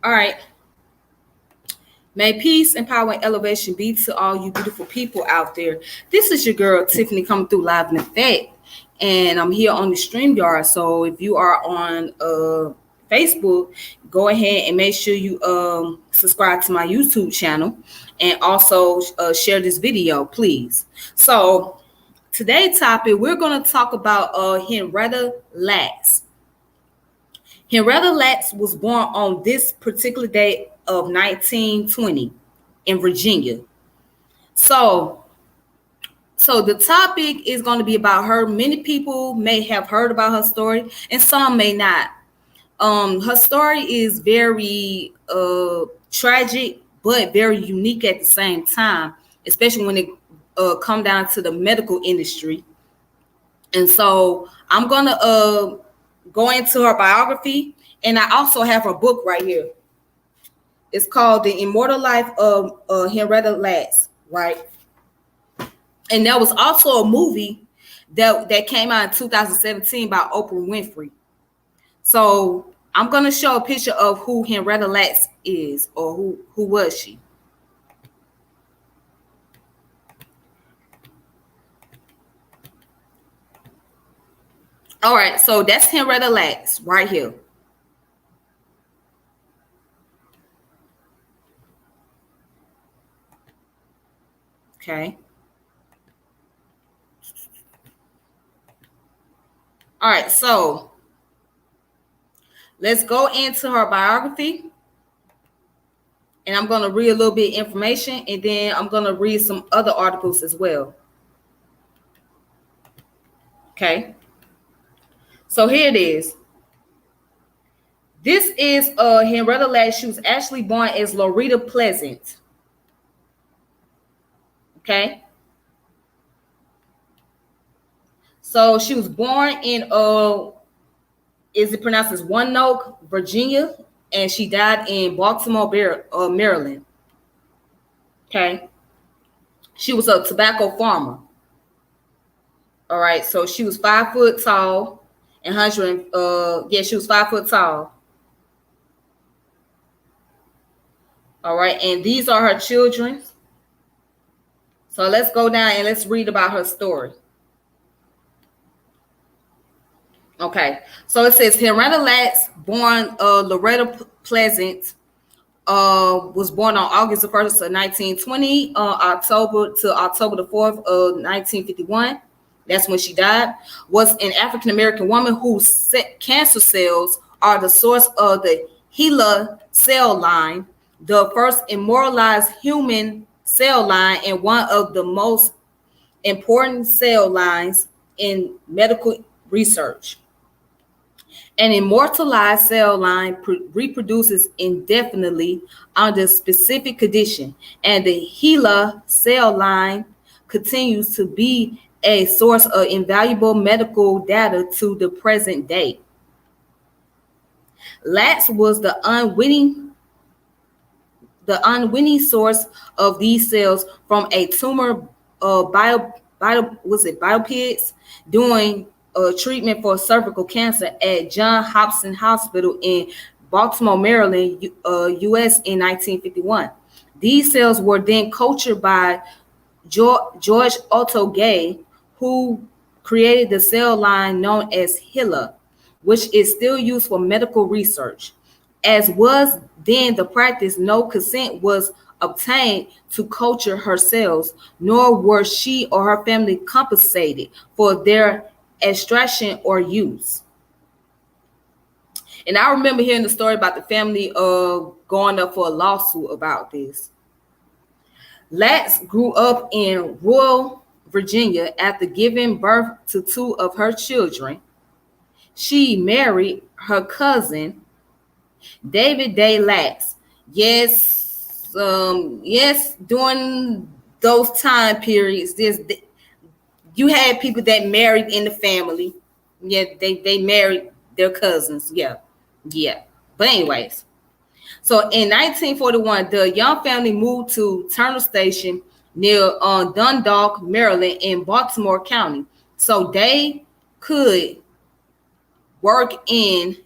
All right. May peace and power and elevation be to all you beautiful people out there. This is your girl, Tiffany, coming through live in effect. And I'm here on the StreamYard. So if you are on Facebook, go ahead and make sure you subscribe to my YouTube channel and also share this video, please. So today's topic, we're going to talk about Henrietta Lacks. Henrietta Lacks was born on this particular date of 1920 in Virginia. So the topic is going to be about her. Many people may have heard about her story and some may not. Her story is very tragic, but very unique at the same time, especially when it come down to the medical industry. And so I'm going to go into her biography, and I also have her book right here. It's called The Immortal Life of Henrietta Lacks, right? And there was also a movie that came out in 2017 by Oprah Winfrey. So I'm going to show a picture of who Henrietta Lacks is, or who was she. All right, so that's Henrietta Lacks right here. Okay. All right, so let's go into her biography. And I'm going to read a little bit of information, and then I'm going to read some other articles as well. Okay. So here it is. This is Henrietta Lacks. She was actually born as Loretta Pleasant. Okay. So she was born in is it pronounced as Roanoke, Virginia, and she died in Baltimore, Maryland. Okay. She was a tobacco farmer. All right. So she was 5 foot tall and she was 5 foot tall. All right. And these are her children. So let's go down and let's read about her story. Okay, so it says Henrietta Lacks, born Loretta Pleasant, was born on August the 1st of 1920, October the 4th of 1951. That's when she died. Was an African-American woman whose cancer cells are the source of the HeLa cell line, the first immortalized human cell line and one of the most important cell lines in medical research. An immortalized cell line reproduces indefinitely under specific condition, and the HeLa cell line continues to be a source of invaluable medical data to the present day. Lacks was the unwitting source of these cells from a tumor biopids doing treatment for cervical cancer at Johns Hopkins Hospital in Baltimore, Maryland, U.S. in 1951. These cells were then cultured by George Otto Gay, who created the cell line known as HeLa, which is still used for medical research. As was then the practice, no consent was obtained to culture her cells, nor were she or her family compensated for their extraction or use. And I remember hearing the story about the family going up for a lawsuit about this. Lacks grew up in rural Virginia. After giving birth to 2 of her children, she married her cousin, David Day Lacks. Yes, during those time periods, you had people that married in the family. Yeah, they married their cousins. Yeah. But anyways, so in 1941, the young family moved to Turner Station near Dundalk, Maryland, in Baltimore County, so they could work in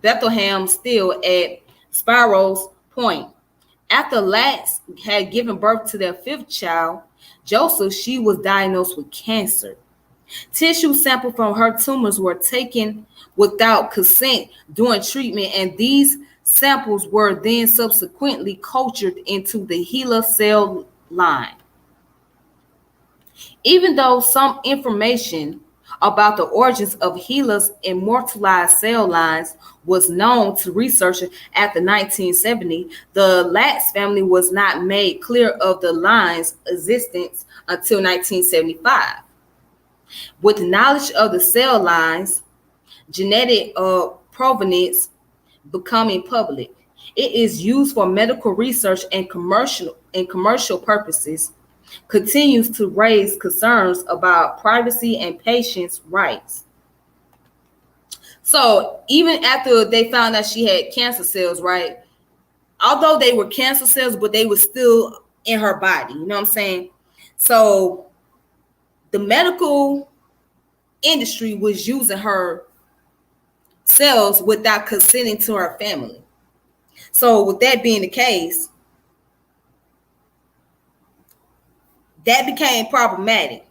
Bethlehem still at Sparrow's Point. After Lacks had given birth to their fifth child, Joseph, she was diagnosed with cancer. Tissue samples from her tumors were taken without consent during treatment, and these samples were then subsequently cultured into the HeLa cell line. Even though some information about the origins of HeLa's immortalized cell lines was known to researchers after 1970, the Lacks family was not made clear of the line's existence until 1975. With knowledge of the cell lines, genetic provenance becoming public, it is used for medical research and commercial purposes, continues to raise concerns about privacy and patients' rights. So even after they found out she had cancer cells, right? Although they were cancer cells, but they were still in her body. You know what I'm saying? So the medical industry was using her cells without consenting to her family. So with that being the case, that became problematic.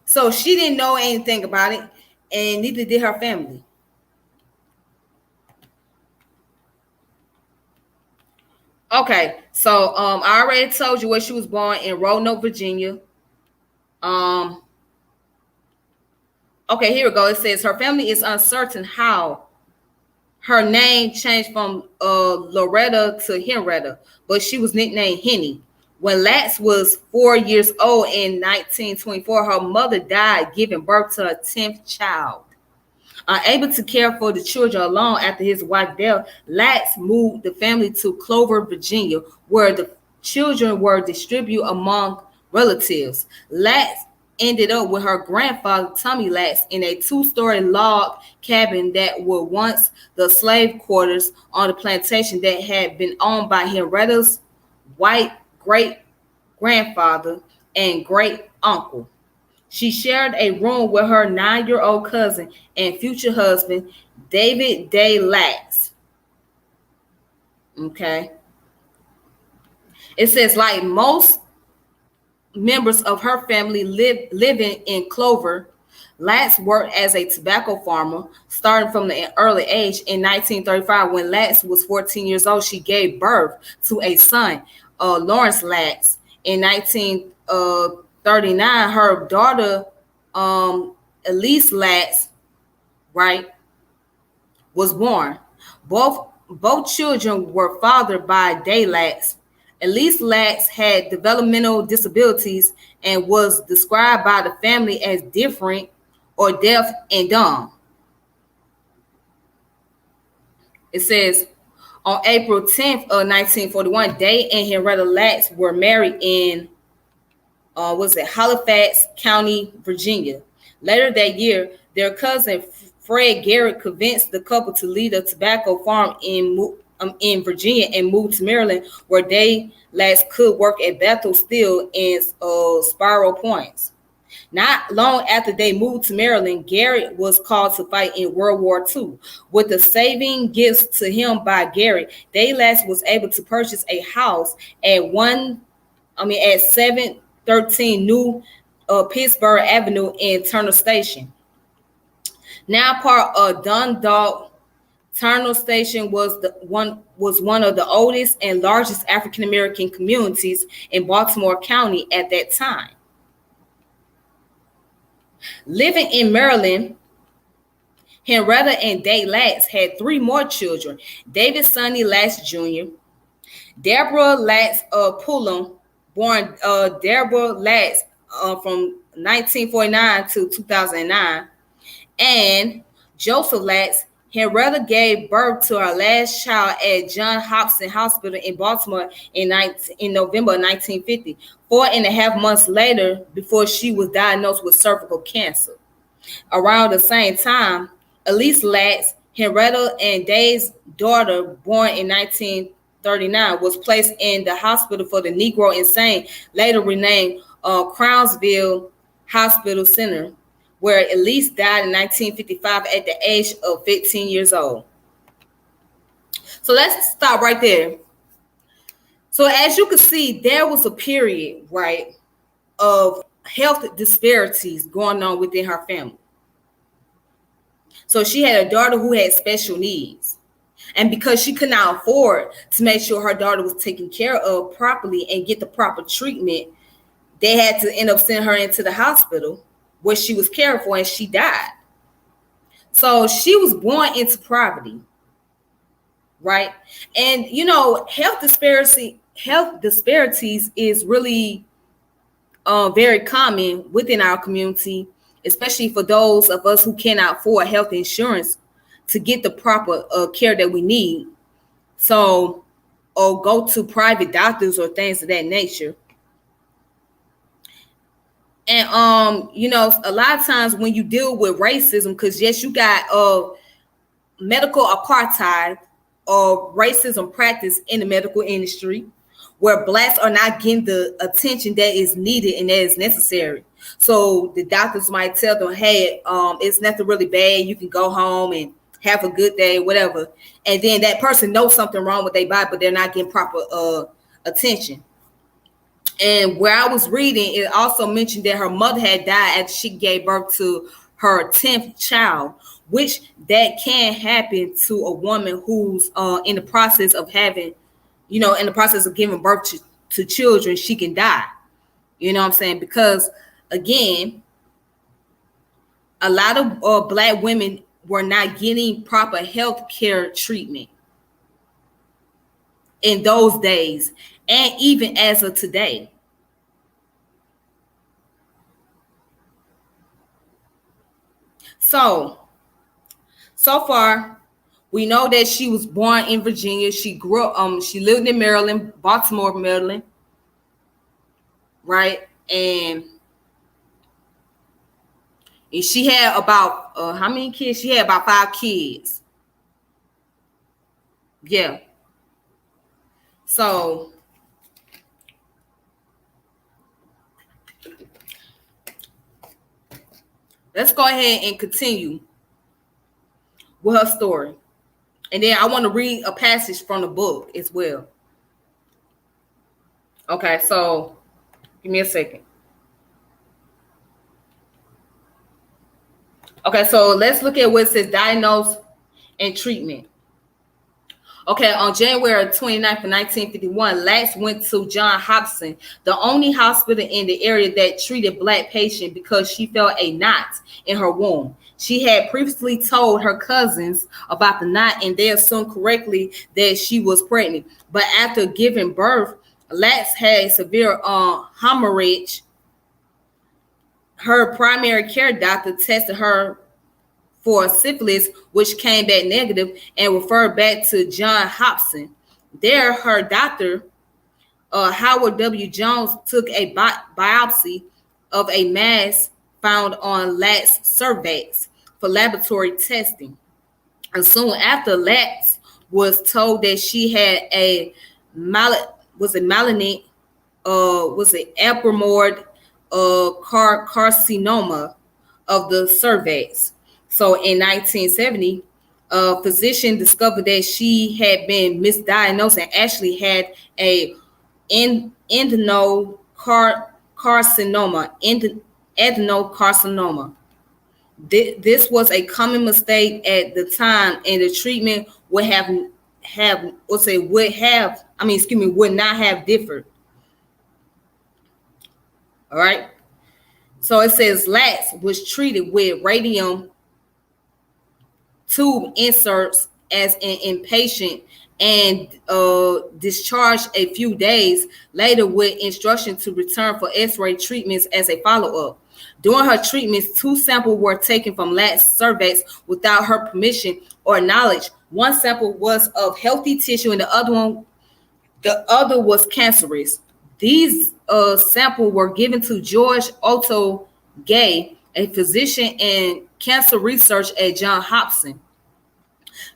So she didn't know anything about it, and neither did her family. Okay, so I already told you where she was born, in Roanoke, Virginia. Okay, here we go. It says her family is uncertain how her name changed from Loretta to Henrietta, but she was nicknamed Henny. When Lacks was 4 years old in 1924, her mother died giving birth to her 10th child. Unable to care for the children alone after his wife death, Lacks moved the family to Clover, Virginia, where the children were distributed among relatives. Lacks ended up with her grandfather, Tommy Lacks, in a 2-story log cabin that were once the slave quarters on the plantation that had been owned by Henrietta's white great-grandfather and great-uncle. She shared a room with her 9-year-old cousin and future husband, David Day Lacks. Okay. It says, like most members of her family living in Clover, Lacks worked as a tobacco farmer starting from the early age. In 1935, when Lacks was 14 years old, she gave birth to a son, Lawrence Lacks. In 1939, her daughter, Elise Lacks, right, was born. Both children were fathered by Day Lacks. Elise Lacks had developmental disabilities and was described by the family as different or deaf and dumb. It says, on April 10th of 1941, Day and Henrietta Lacks were married in Halifax County, Virginia. Later that year, their cousin Fred Garrett convinced the couple to leave a tobacco farm in Virginia and move to Maryland, where Day Lacks could work at Bethel Steel in Sparrow Points. Not long after they moved to Maryland, Garrett was called to fight in World War II. With the saving gifts to him by Garrett, Day Lacks was able to purchase a house at 713 New Pittsburgh Avenue in Turner Station. Now part of Dundalk, Turner Station was one of the oldest and largest African American communities in Baltimore County at that time. Living in Maryland, Henrietta and Day Lacks had 3 more children: David Sonny Lacks Jr., Deborah Lacks Pullum, born Deborah Lacks from 1949 to 2009, and Joseph Lacks. Henrietta gave birth to her last child at John Hopkins Hospital in Baltimore in November 1950, 4.5 months later, before she was diagnosed with cervical cancer. Around the same time, Elise Lacks, Henrietta and Day's daughter, born in 1939, was placed in the Hospital for the Negro Insane, later renamed Crownsville Hospital Center, where Elise died in 1955 at the age of 15 years old. So let's stop right there. So as you can see, there was a period, right, of health disparities going on within her family. So she had a daughter who had special needs. And because she could not afford to make sure her daughter was taken care of properly and get the proper treatment, they had to end up sending her into the hospital where she was cared for, and she died. So she was born into poverty, right? And health disparities is really very common within our community, especially for those of us who cannot afford health insurance to get the proper care that we need. So, or go to private doctors or things of that nature. And a lot of times when you deal with racism, because yes, you got medical apartheid or racism practice in the medical industry, where blacks are not getting the attention that is needed and that is necessary. So the doctors might tell them, hey, it's nothing really bad. You can go home and have a good day, whatever. And then that person knows something wrong with their body, but they're not getting proper attention. And where I was reading, it also mentioned that her mother had died after she gave birth to her 10th child, which that can happen to a woman who's in the process of having, in the process of giving birth to children. She can die. You know what I'm saying? Because, again, a lot of black women were not getting proper health care treatment in those days, and even as of today. So far, we know that she was born in Virginia. She grew up, she lived in Maryland, Baltimore, Maryland, right? And she had about how many kids? She had about 5 kids. Yeah. So let's go ahead and continue with her story. And then I want to read a passage from the book as well. Okay, so give me a second. Okay, so let's look at what it says, diagnose and treatment. Okay, on January 29th of 1951, Lacks went to Johns Hopkins, the only hospital in the area that treated black patients, because she felt a knot in her womb. She had previously told her cousins about the knot, and they assumed correctly that she was pregnant. But after giving birth, Lacks had severe hemorrhage. Her primary care doctor tested her for syphilis, which came back negative, and referred back to Johns Hopkins. There, her doctor, Howard W. Jones, took a biopsy of a mass found on Lacks' cervix for laboratory testing. And soon after, Lacks was told that she had a malignant epidermoid carcinoma of the cervix. So in 1970, a physician discovered that she had been misdiagnosed and actually had a adenocarcinoma. This was a common mistake at the time, and the treatment would not have differed. All right. So it says Lacks was treated with radium tube inserts as an inpatient and discharged a few days later with instruction to return for x-ray treatments as a follow-up. During her treatments, 2 samples were taken from Lacks' cervix without her permission or knowledge. One sample was of healthy tissue, and the other was cancerous. These samples were given to George Otto Gay, a physician in cancer research at Johns Hopkins.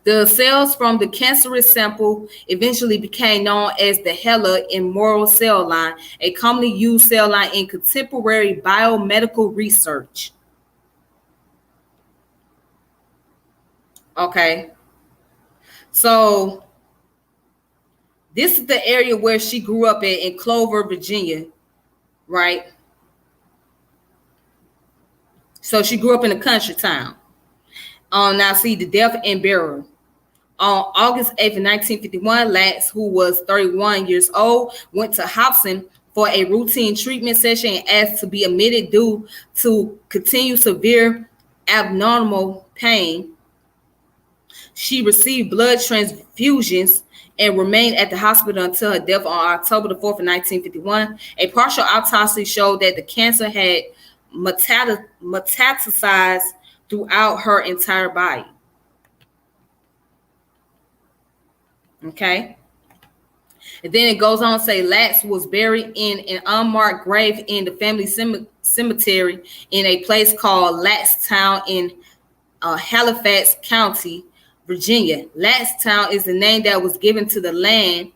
The cells from the cancerous sample eventually became known as the HeLa immortal cell line, a commonly used cell line in contemporary biomedical research. Okay. So This is the area where she grew up in Clover, Virginia, right? So she grew up in a country town. Now see the death and burial. On August 8th, 1951, Lacks, who was 31 years old, went to Hobson for a routine treatment session and asked to be admitted due to continued severe abnormal pain. She received blood transfusions and remained at the hospital until her death on October the 4th, 1951. A partial autopsy showed that the cancer had metastasized throughout her entire body. Okay. And then it goes on to say Lacks was buried in an unmarked grave in the family cemetery in a place called Lackstown in Halifax County, Virginia. Lackstown is the name that was given to the land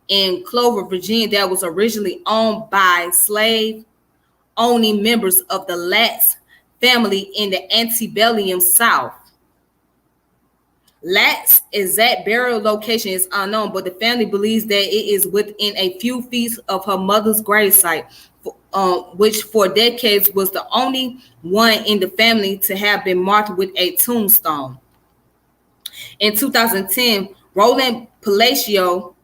in Clover, Virginia, that was originally owned by slave-owning members of the Lacks family in the antebellum South. Lacks' exact burial location is unknown, but the family believes that it is within a few feet of her mother's gravesite, which for decades was the only one in the family to have been marked with a tombstone. In 2010, Roland Palacio,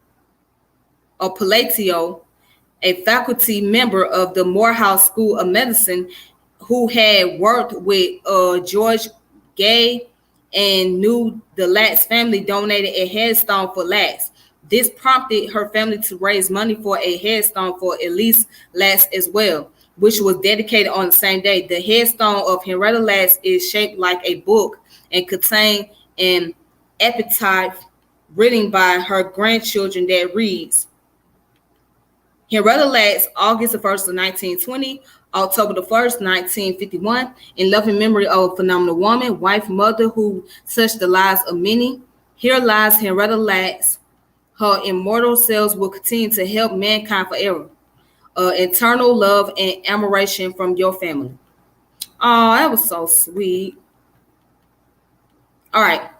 a faculty member of the Morehouse School of Medicine, who had worked with George Gay and knew the Lacks family, donated a headstone for Lacks. This prompted her family to raise money for a headstone for Elise Lacks as well, which was dedicated on the same day. The headstone of Henrietta Lacks is shaped like a book and contains an epitaph written by her grandchildren that reads, Henrietta Lacks, August the 1st of 1920, October the 1st, 1951, in loving memory of a phenomenal woman, wife, mother who touched the lives of many. Here lies Henrietta Lacks. Her immortal selves will continue to help mankind forever. Eternal love and admiration from your family. Oh, that was so sweet. All right.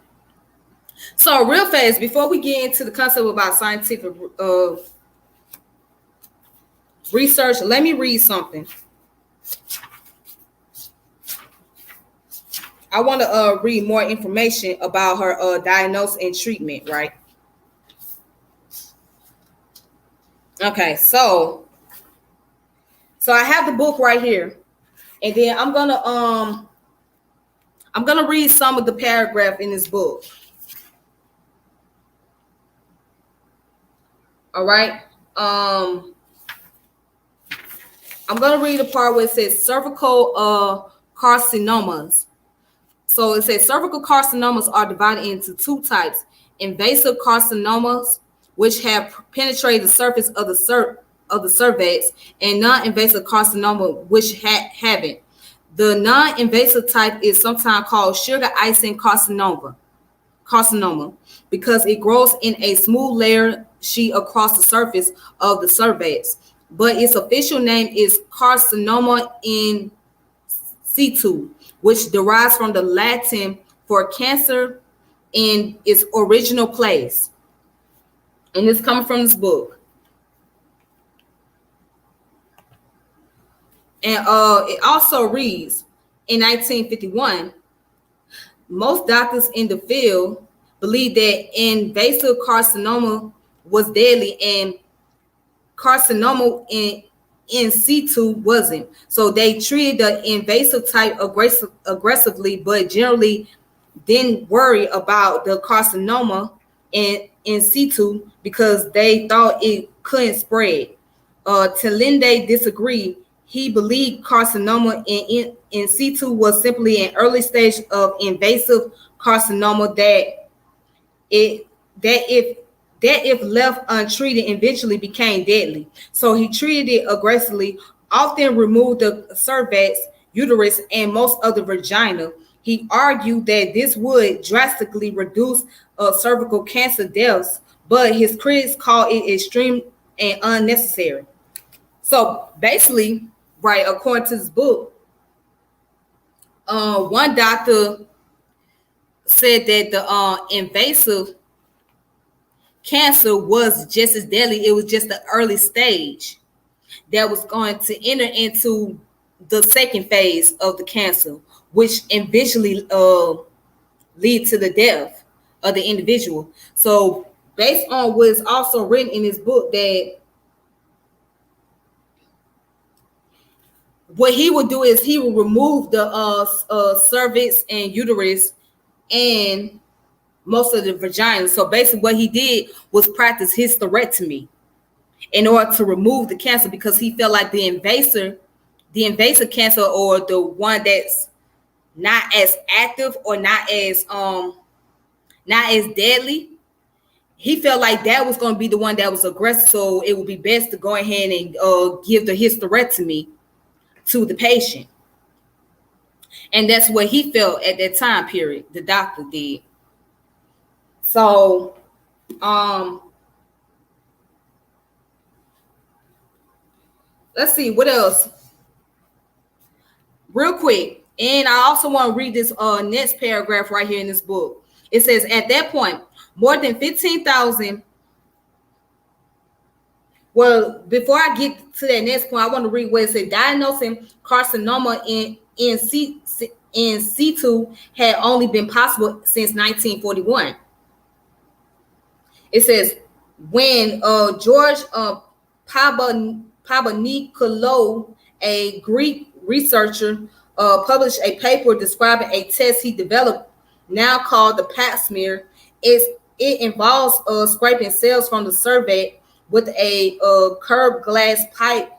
So real fast, before we get into the concept about scientific research, let me read something. I want to read more information about her diagnosis and treatment, right? Okay, so I have the book right here, and then I'm gonna read some of the paragraph in this book. All right. I'm gonna read the part where it says cervical carcinomas. So it says cervical carcinomas are divided into two types: invasive carcinomas, which have penetrated the surface of the cervix, and non-invasive carcinoma, which haven't. The non-invasive type is sometimes called sugar icing carcinoma, because it grows in a smooth layer sheet across the surface of the cervix. But its official name is carcinoma in situ, which derives from the Latin for cancer in its original place. And it's coming from this book. And it also reads, in 1951, most doctors in the field believed that invasive carcinoma was deadly and carcinoma in situ wasn't. So they treated the invasive type aggressively, but generally didn't worry about the carcinoma in situ because they thought it couldn't spread. Talinde disagreed. He believed carcinoma in situ was simply an early stage of invasive carcinoma that if left untreated eventually became deadly. So he treated it aggressively, often removed the cervix, uterus, and most of the vagina. He argued that this would drastically reduce cervical cancer deaths, but his critics called it extreme and unnecessary. So basically, right, according to this book, one doctor said that the invasive cancer was just as deadly. It was just the early stage that was going to enter into the second phase of the cancer, which eventually lead to the death of the individual. So based on what's also written in this book, that what he would do is he would remove the cervix and uterus and most of the vagina. So basically what he did was practice hysterectomy in order to remove the cancer, because he felt like the invasive cancer, or the one that's not as active or not as deadly, he felt like that was going to be the one that was aggressive. So it would be best to go ahead and give the hysterectomy to the patient. And that's what he felt at that time period. The doctor did. So let's see what else. Real quick. And I also want to read this next paragraph right here in this book. It says, at that point, more than 15,000. Well, before I get to that next point, I want to read what it said. Diagnosing carcinoma in situ had only been possible since 1941. It says, when George Papanikolaou, a Greek researcher, published a paper describing a test he developed, now called the Pap smear. It involves scraping cells from the cervix with a curved glass pipe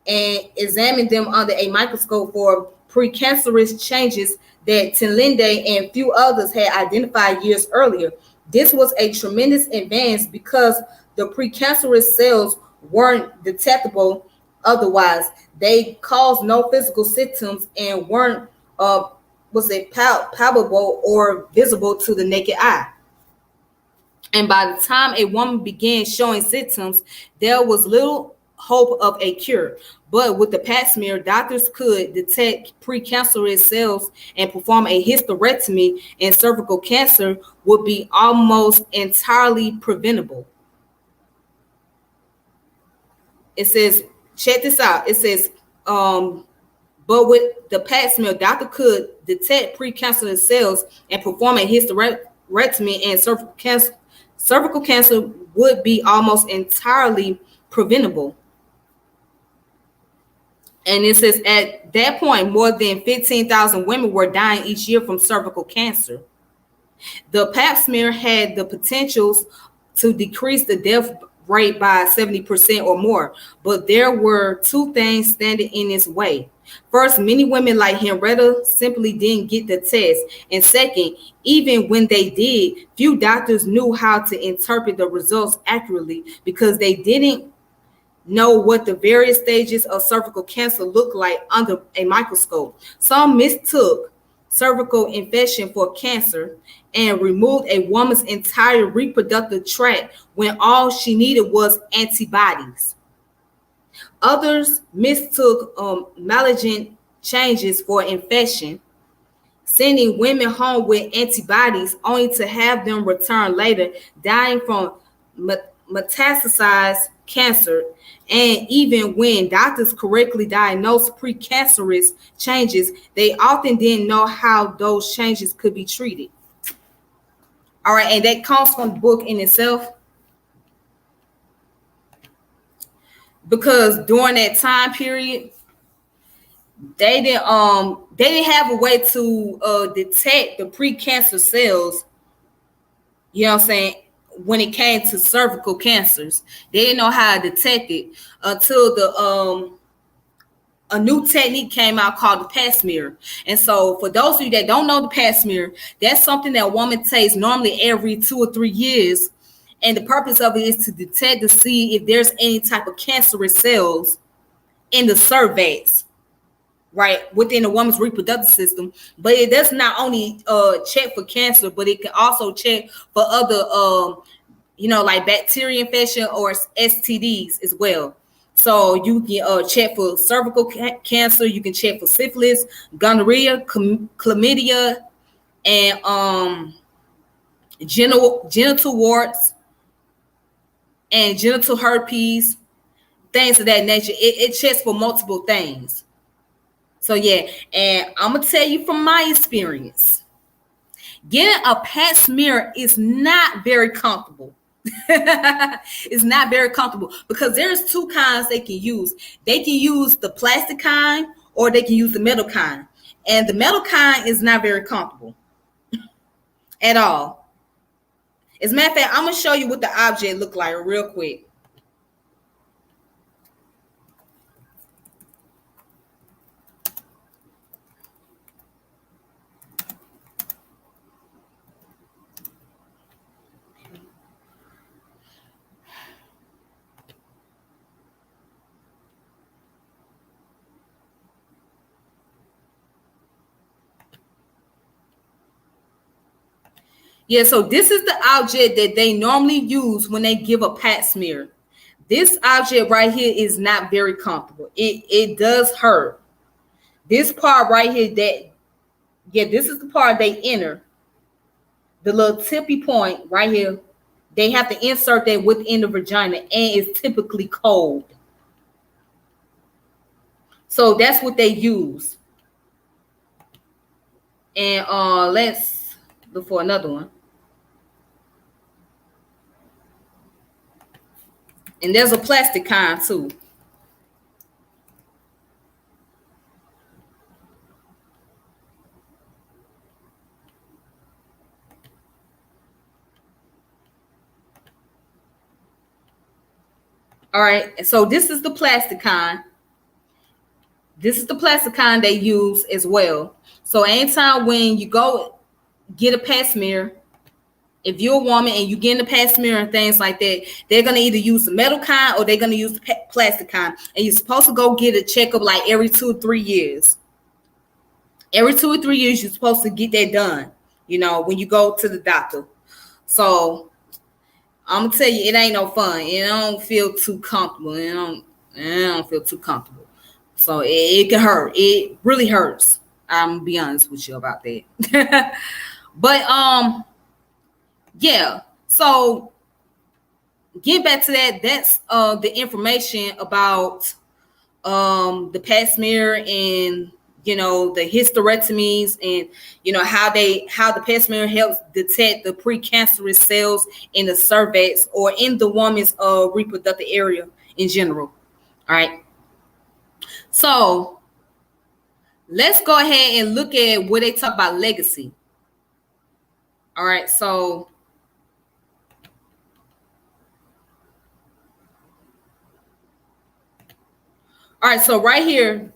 and examine them under a microscope for precancerous changes that Tenlinde and few others had identified years earlier. This was a tremendous advance because the precancerous cells weren't detectable otherwise. They caused no physical symptoms and weren't palpable or visible to the naked eye. And by the time a woman began showing symptoms, there was little hope of a cure. But with the Pap smear, doctors could detect precancerous cells and perform a hysterectomy, and cervical cancer would be almost entirely preventable. It says, check this out. It says, but with the Pap smear, doctor could detect precancerous cells and perform a hysterectomy, and cervical cancer would be almost entirely preventable. And it says, at that point, more than 15,000 women were dying each year from cervical cancer. The Pap smear had the potentials to decrease the death rate by 70% or more, but there were two things standing in its way. First, many women like Henrietta simply didn't get the test. And second, even when they did, few doctors knew how to interpret the results accurately because they didn't know what the various stages of cervical cancer look like under a microscope. Some mistook cervical infection for cancer and removed a woman's entire reproductive tract when all she needed was antibodies. Others mistook malignant changes for infection, sending women home with antibodies only to have them return later, dying from metastasized cancer. And even when doctors correctly diagnosed precancerous changes, they often didn't know how those changes could be treated. All right, and that comes from the book in itself. Because during that time period, they didn't have a way to detect the precancer cells, you know what I'm saying, when it came to cervical cancers. They didn't know how to detect it until a new technique came out called the Pap smear. And so for those of you that don't know the Pap smear, that's something that a woman takes normally every 2 or 3 years. And the purpose of it is to detect to see if there's any type of cancerous cells in the cervix, right, within a woman's reproductive system. But it does not only check for cancer, but it can also check for other, like bacteria infection or STDs as well. So you can check for cervical cancer. You can check for syphilis, gonorrhea, chlamydia, and genital warts, and genital herpes, things of that nature. It checks for multiple things. So yeah, and I'm gonna tell you from my experience, getting a pap smear is not very comfortable. It's not very comfortable because there's two kinds they can use. They can use the plastic kind or they can use the metal kind. And the metal kind is not very comfortable at all. As a matter of fact, I'm gonna show you what the object look like real quick. Yeah, so this is the object that they normally use when they give a pap smear. This object right here is not very comfortable. It does hurt. This part right here, this is the part they enter. The little tippy point right here, they have to insert that within the vagina, and it's typically cold. So that's what they use. And let's look for another one. And there's a plastic kind too. All right, so this is the plastic kind. This is the plastic kind they use as well. So anytime when you go get a pap smear, if you're a woman and you get in the pap smear and things like that, they're going to either use the metal kind or they're going to use the plastic kind. And you're supposed to go get a checkup like every 2 or 3 years. Every 2 or 3 years, you're supposed to get that done, when you go to the doctor. So I'm going to tell you, it ain't no fun. It don't feel too comfortable. It don't feel too comfortable. So it can hurt. It really hurts. I'm going to be honest with you about that. But, yeah, so getting back to that, that's the information about the pap smear and the hysterectomies and how the pap smear helps detect the precancerous cells in the cervix or in the woman's reproductive area in general. All right, so let's go ahead and look at where they talk about legacy. All right, so all right, so right here,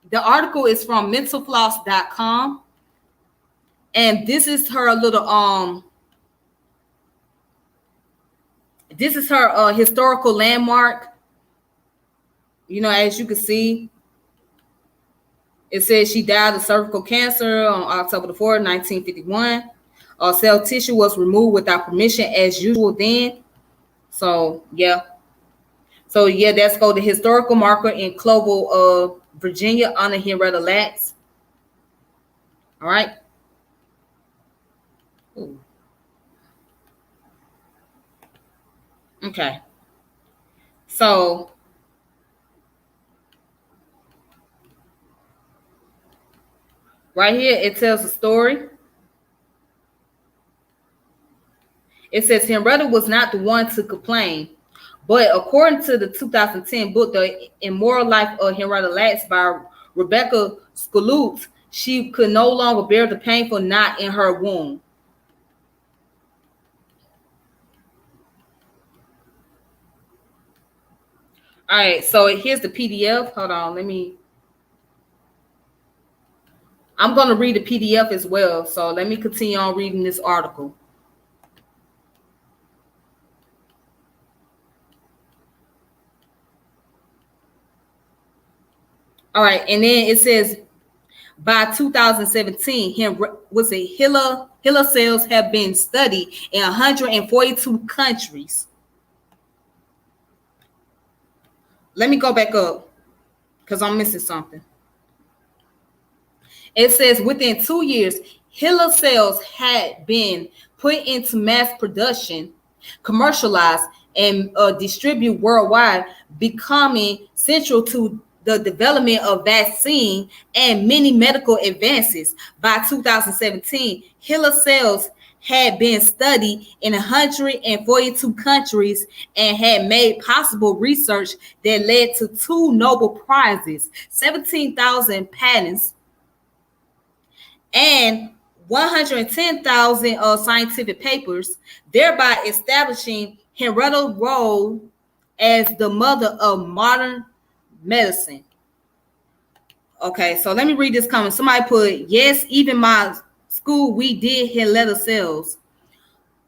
the article is from mentalfloss.com. And this is her little this is her historical landmark. As you can see, it says she died of cervical cancer on October the 4th, 1951. Cell tissue was removed without permission as usual then. So yeah. So yeah, that's called the historical marker in Clovel, Virginia, honor Henrietta Lacks. All right. Ooh. Okay. So right here, it tells a story. It says Henrietta was not the one to complain, but according to the 2010 book, The Immoral Life of Henrietta Lacks by Rebecca Skloot, she could no longer bear the painful knot in her womb. All right, so here's the PDF. Hold on, I'm going to read the PDF as well. So let me continue on reading this article. All right, and then it says by 2017, HeLa cells have been studied in 142 countries. Let me go back up because I'm missing something. It says within 2 years, HeLa cells had been put into mass production commercialized, and distributed worldwide, becoming central to the development of vaccine and many medical advances. By 2017, HeLa cells had been studied in 142 countries and had made possible research that led to 2 Nobel Prizes, 17,000 patents, and 110,000 scientific papers, thereby establishing Henrietta's role as the mother of modern medicine. Okay, so let me read this comment. Somebody put, yes, even my school, we did Henrietta cells.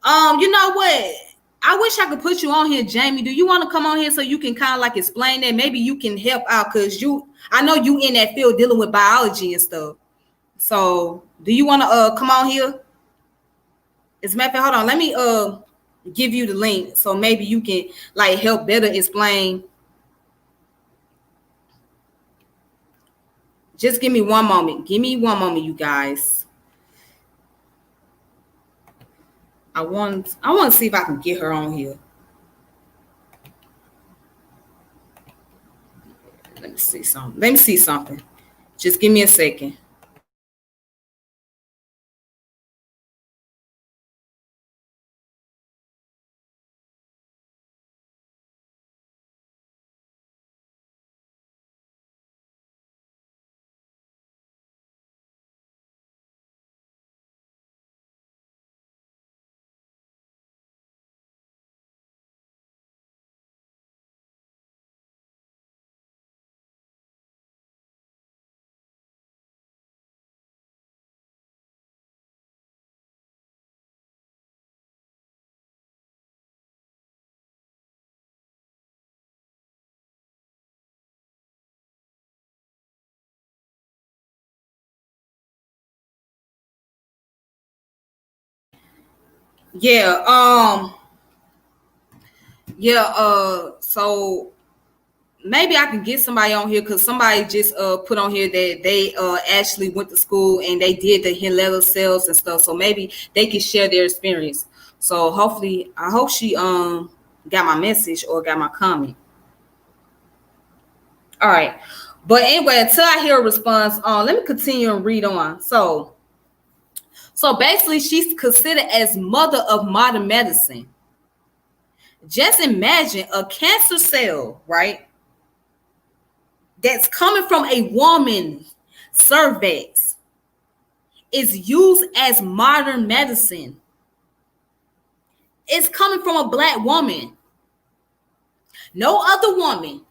You know what? I wish I could put you on here, Jamie. Do you want to come on here so you can kind of like explain that? Maybe you can help out because I know you in that field dealing with biology and stuff. So do you want to come on here? As a matter of fact, hold on. Let me give you the link so maybe you can like help better explain. Just give me one moment. Give me one moment, you guys. I want to see if I can get her on here. Let me see something. Just give me a second. So maybe I can get somebody on here because somebody just put on here that they actually went to school and they did the Henrietta cells and stuff. So maybe they can share their experience. So hopefully, I hope she got my message or got my comment. All right. But anyway, until I hear a response, let me continue and read on. So basically, she's considered as mother of modern medicine. Just imagine a cancer cell, right? That's coming from a woman cervix is used as modern medicine. It's coming from a black woman. No other woman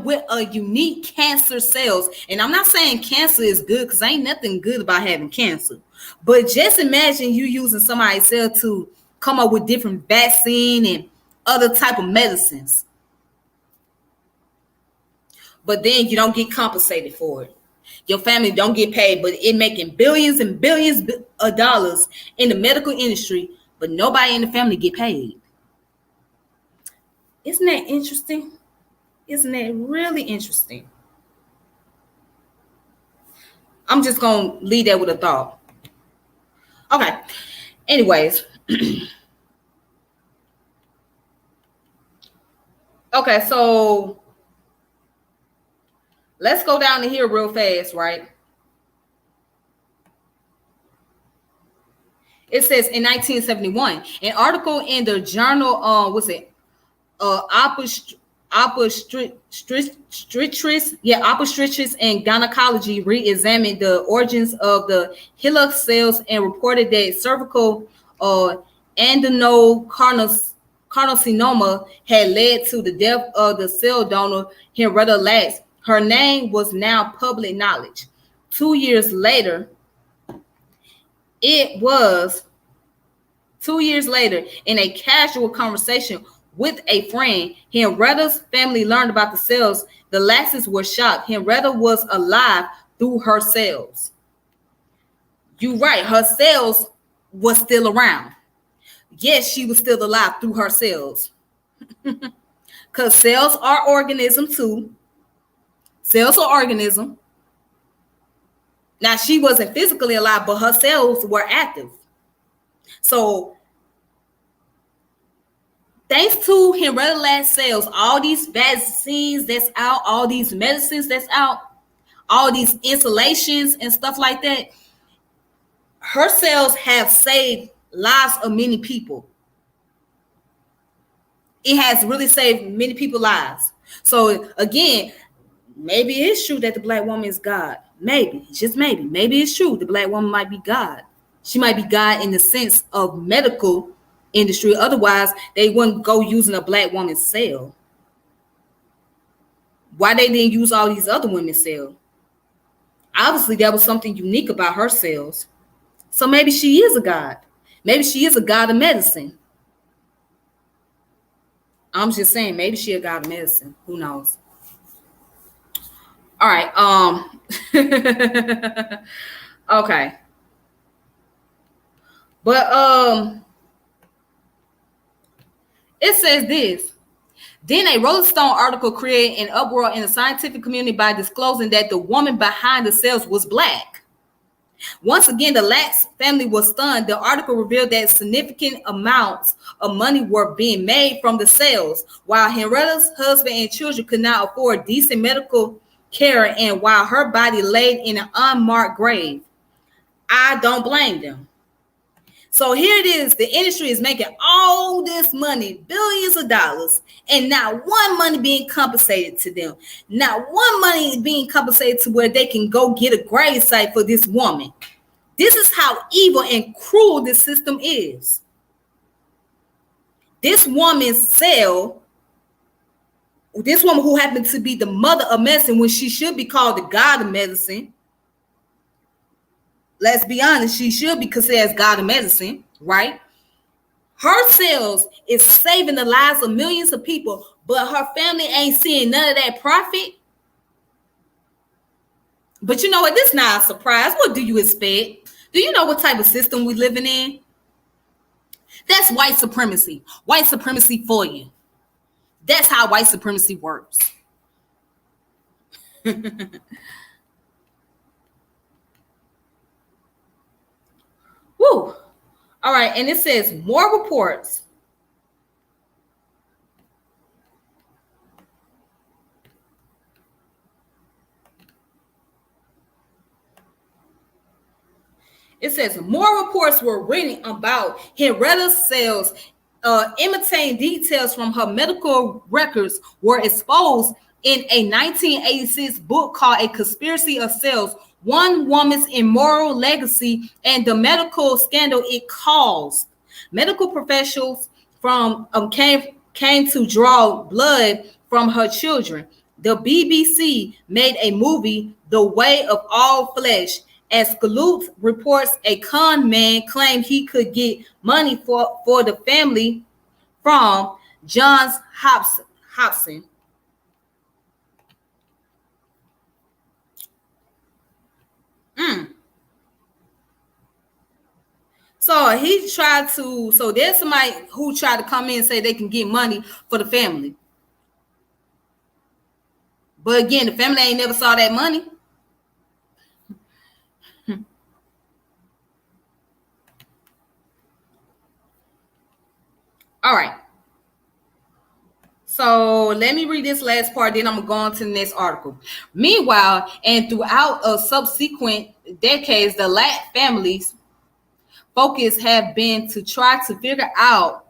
with a unique cancer cells. And I'm not saying cancer is good because ain't nothing good about having cancer. But just imagine you using somebody's cell to come up with different vaccine and other type of medicines. But then you don't get compensated for it. Your family don't get paid, but it making billions and billions of dollars in the medical industry, but nobody in the family get paid. Isn't that interesting? Isn't that really interesting? I'm just going to leave that with a thought. Okay. Anyways. Okay, so let's go down to here real fast, right? It says in 1971, an article in the journal, obstetrics and gynecology re-examined the origins of the HeLa cells and reported that cervical adenocarcinoma had led to the death of the cell donor Henrietta Lacks. Her name was now public knowledge. 2 years later, in a casual conversation with a friend, Henrietta's family learned about the cells. The Laxes were shocked. Henrietta was alive through her cells. You're right. Her cells was still around. Yes, she was still alive through her cells. Because cells are organisms too. Cells are organisms. Now, she wasn't physically alive, but her cells were active. So thanks to Henrietta Lacks sales, all these vaccines that's out, all these medicines that's out, all these insulations and stuff like that, her sales have saved lives of many people. It has really saved many people's lives. So again, maybe it's true that the black woman is God. Maybe, just maybe. Maybe it's true the black woman might be God. She might be God in the sense of medical industry. Otherwise, they wouldn't go using a black woman's cell. Why they didn't use all these other women's cells? Obviously, there was something unique about her cells. So maybe she is a God. Maybe she is a God of medicine. I'm just saying, maybe she a God of medicine. Who knows? All right. Okay. But it says this. Then a Rolling Stone article created an uproar in the scientific community by disclosing that the woman behind the cells was black. Once again, the Lacks family was stunned. The article revealed that significant amounts of money were being made from the sales, while Henrietta's husband and children could not afford decent medical care, and while her body laid in an unmarked grave. I don't blame them. So here it is. The industry is making all this money, billions of dollars, and not one money being compensated to them. Not one money being compensated to where they can go get a grave site for this woman. This is how evil and cruel this system is. This woman's cell, this woman who happened to be the mother of medicine when she should be called the God of medicine. Let's be honest, she should be considered as God of medicine, right? Her cells is saving the lives of millions of people, but her family ain't seeing none of that profit. But you know what? This is not a surprise. What do you expect? Do you know what type of system we living in? That's white supremacy. White supremacy for you. That's how white supremacy works. Woo. All right, and it says more reports. It says more reports were written about Henrietta's cells, imitating details from her medical records were exposed in a 1986 book called A Conspiracy of Cells, One Woman's Immoral Legacy and the Medical Scandal It Caused. Medical professionals from came to draw blood from her children. The BBC made a movie, The Way of All Flesh. As Skaloot reports, a con man claimed he could get money for the family from Johns Hopkins. So he tried to, so there's somebody who tried to come in and say they can get money for the family. But again, the family ain't never saw that money. All right. So let me read this last part, then I'm going to go on to the next article. Meanwhile, and throughout subsequent decades, the Lack families' focus have been to try to figure out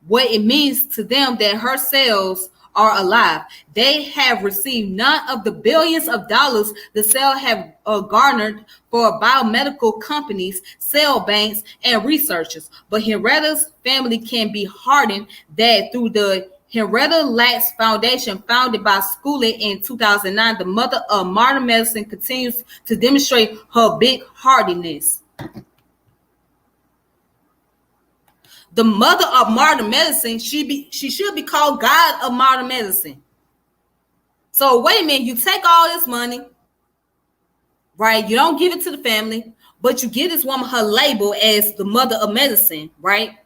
what it means to them that her cells are alive. They have received none of the billions of dollars the cell have garnered for biomedical companies, cell banks, and researchers. But Henrietta's family can be heartened that through the Henrietta Lacks Foundation, founded by Scullett in 2009, the mother of modern medicine continues to demonstrate her big-heartedness. The mother of modern medicine, she should be called God of modern medicine. So wait a minute, you take all this money, right? You don't give it to the family, but you give this woman her label as the mother of medicine, right?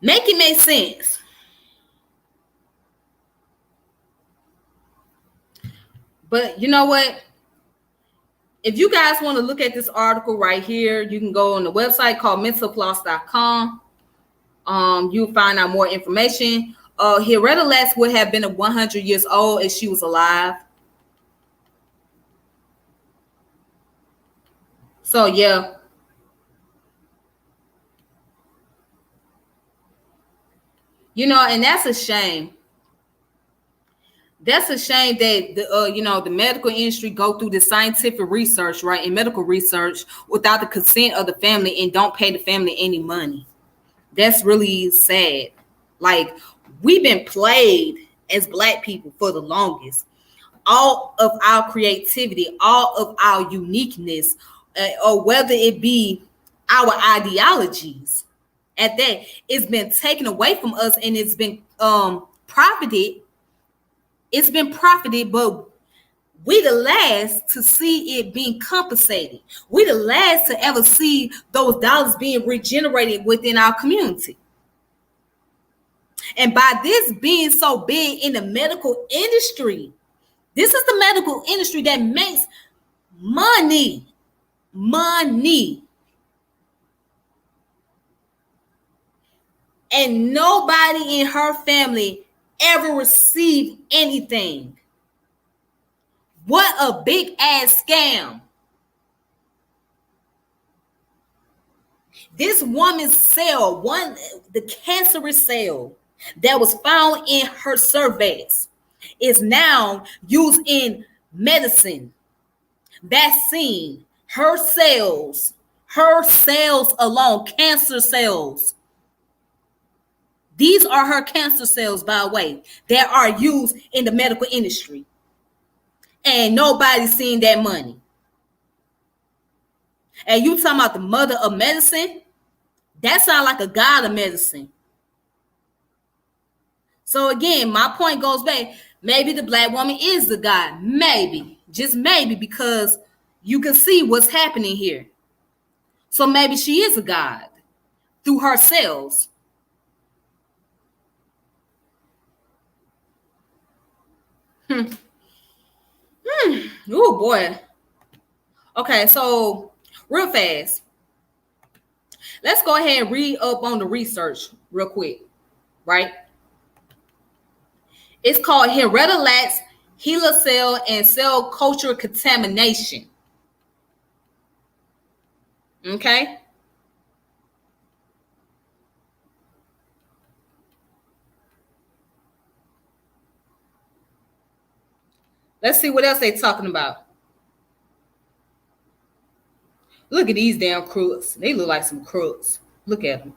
Make it make sense. But you know what? If you guys want to look at this article right here, you can go on the website called mentalfloss.com. You'll find out more information. Henrietta Lacks would have been 100 years old if she was alive. So yeah. And that's a shame. That's a shame that the medical industry go through the scientific research, right, and medical research without the consent of the family and don't pay the family any money. That's really sad. Like, we've been played as Black people for the longest. All of our creativity, all of our uniqueness, or whether it be our ideologies, at that, it's been taken away from us, and it's been profited. It's been profited, but we the last to see it being compensated. We the last to ever see those dollars being regenerated within our community. And by this being so big in the medical industry, this is the medical industry that makes money. And nobody in her family ever received anything. What a big ass scam. This woman's cell, the cancerous cell that was found in her cervix, is now used in medicine, vaccine. Her cells alone, cancer cells. These are her cancer cells, by the way, that are used in the medical industry. And nobody's seeing that money. And you talking about the mother of medicine? That sounds like a god of medicine. So again, my point goes back. Maybe the Black woman is the god. Maybe. Just maybe, because you can see what's happening here. So maybe she is a god through her cells. Oh boy. Okay, so real fast, let's go ahead and read up on the research real quick, right? It's called Henrietta Lacks, HeLa cell and cell culture contamination. Okay. Let's see what else they're talking about. Look at these damn crooks. They look like some crooks. Look at them.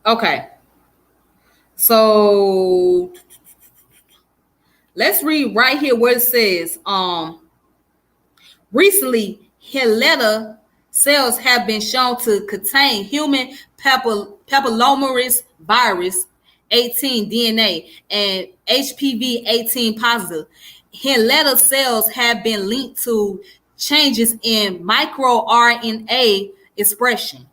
Okay. So let's read right here where it says, recently, Henrietta cells have been shown to contain human papillomavirus virus 18 DNA and HPV 18 positive. Henrietta cells have been linked to changes in microRNA expression.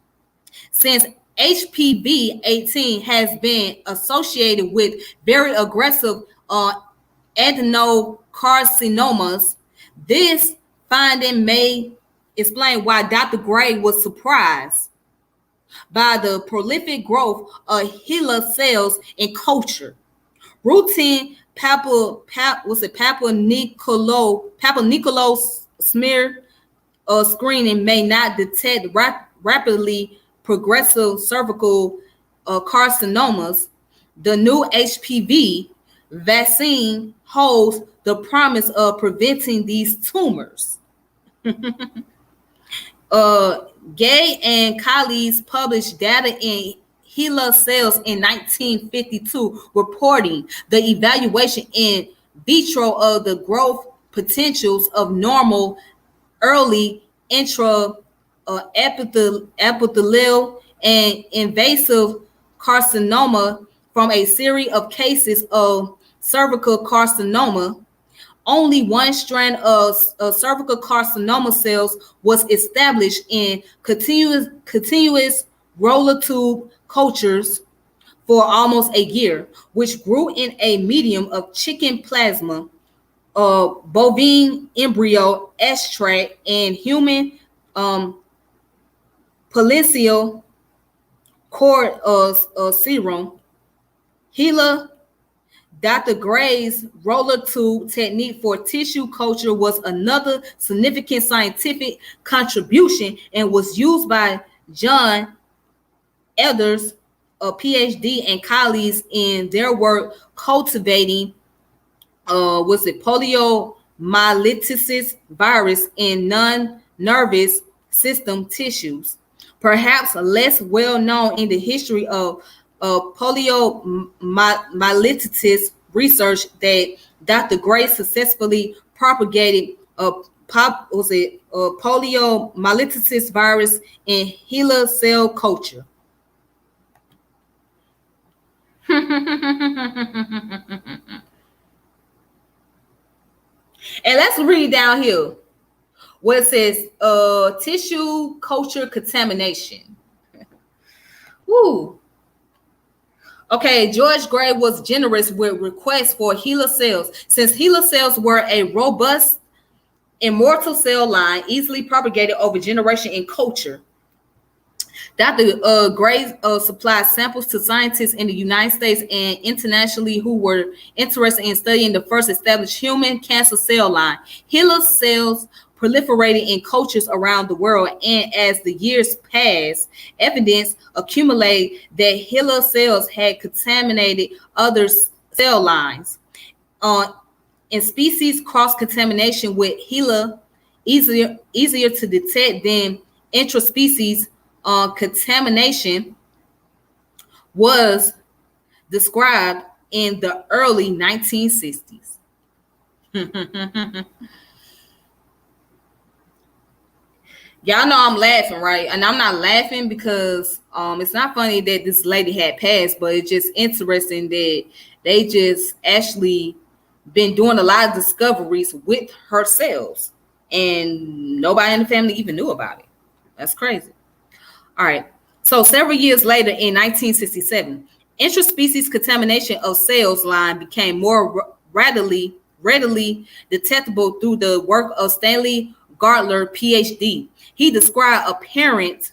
Since HPV 18 has been associated with very aggressive adenocarcinomas, this finding may explain why Dr. Gray was surprised by the prolific growth of HeLa cells in culture. Routine Papa Nicolau smear screening may not detect rapidly progressive cervical carcinomas. The new HPV vaccine holds the promise of preventing these tumors. Gay and colleagues published data in HeLa cells in 1952, reporting the evaluation in vitro of the growth potentials of normal early epithelial and invasive carcinoma from a series of cases of cervical carcinoma. Only one strand of cervical carcinoma cells was established in continuous roller tube cultures for almost a year, which grew in a medium of chicken plasma, bovine embryo extract, and human palinceal cord serum. Gila Dr. Gray's roller tube technique for tissue culture was another significant scientific contribution and was used by John Elders, a PhD, and colleagues in their work cultivating poliomyelitis virus in non-nervous system tissues. Perhaps less well known in the history of poliomyelitis research, that Dr. Gray successfully propagated poliomyelitis virus in HeLa cell culture. And let's read down here where it says tissue culture contamination. Woo. Okay, George Gray was generous with requests for HeLa cells. Since HeLa cells were a robust, immortal cell line, easily propagated over generation in culture, Dr. Gray supplied samples to scientists in the United States and internationally who were interested in studying the first established human cancer cell line. HeLa cells proliferated in cultures around the world, and as the years passed, evidence accumulated that HeLa cells had contaminated other cell lines. In species cross-contamination with HeLa, easier to detect than intraspecies contamination, was described in the early 1960s. Y'all know I'm laughing, right? And I'm not laughing because it's not funny that this lady had passed, but it's just interesting that they just actually been doing a lot of discoveries with her cells, and nobody in the family even knew about it. That's crazy. All right. So several years later, in 1967, intraspecies contamination of cells line became more readily detectable through the work of Stanley Gartler, PhD. He described apparent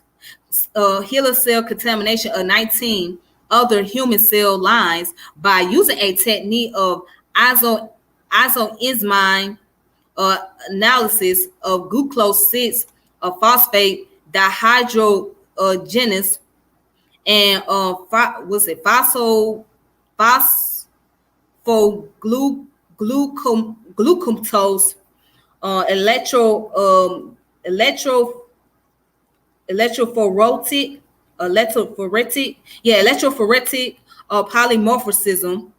HeLa cell contamination of 19 other human cell lines by using a technique of isoenzyme analysis of glucose 6 phosphate dehydrogenase and phosphoglucose electrophoretic polymorphism.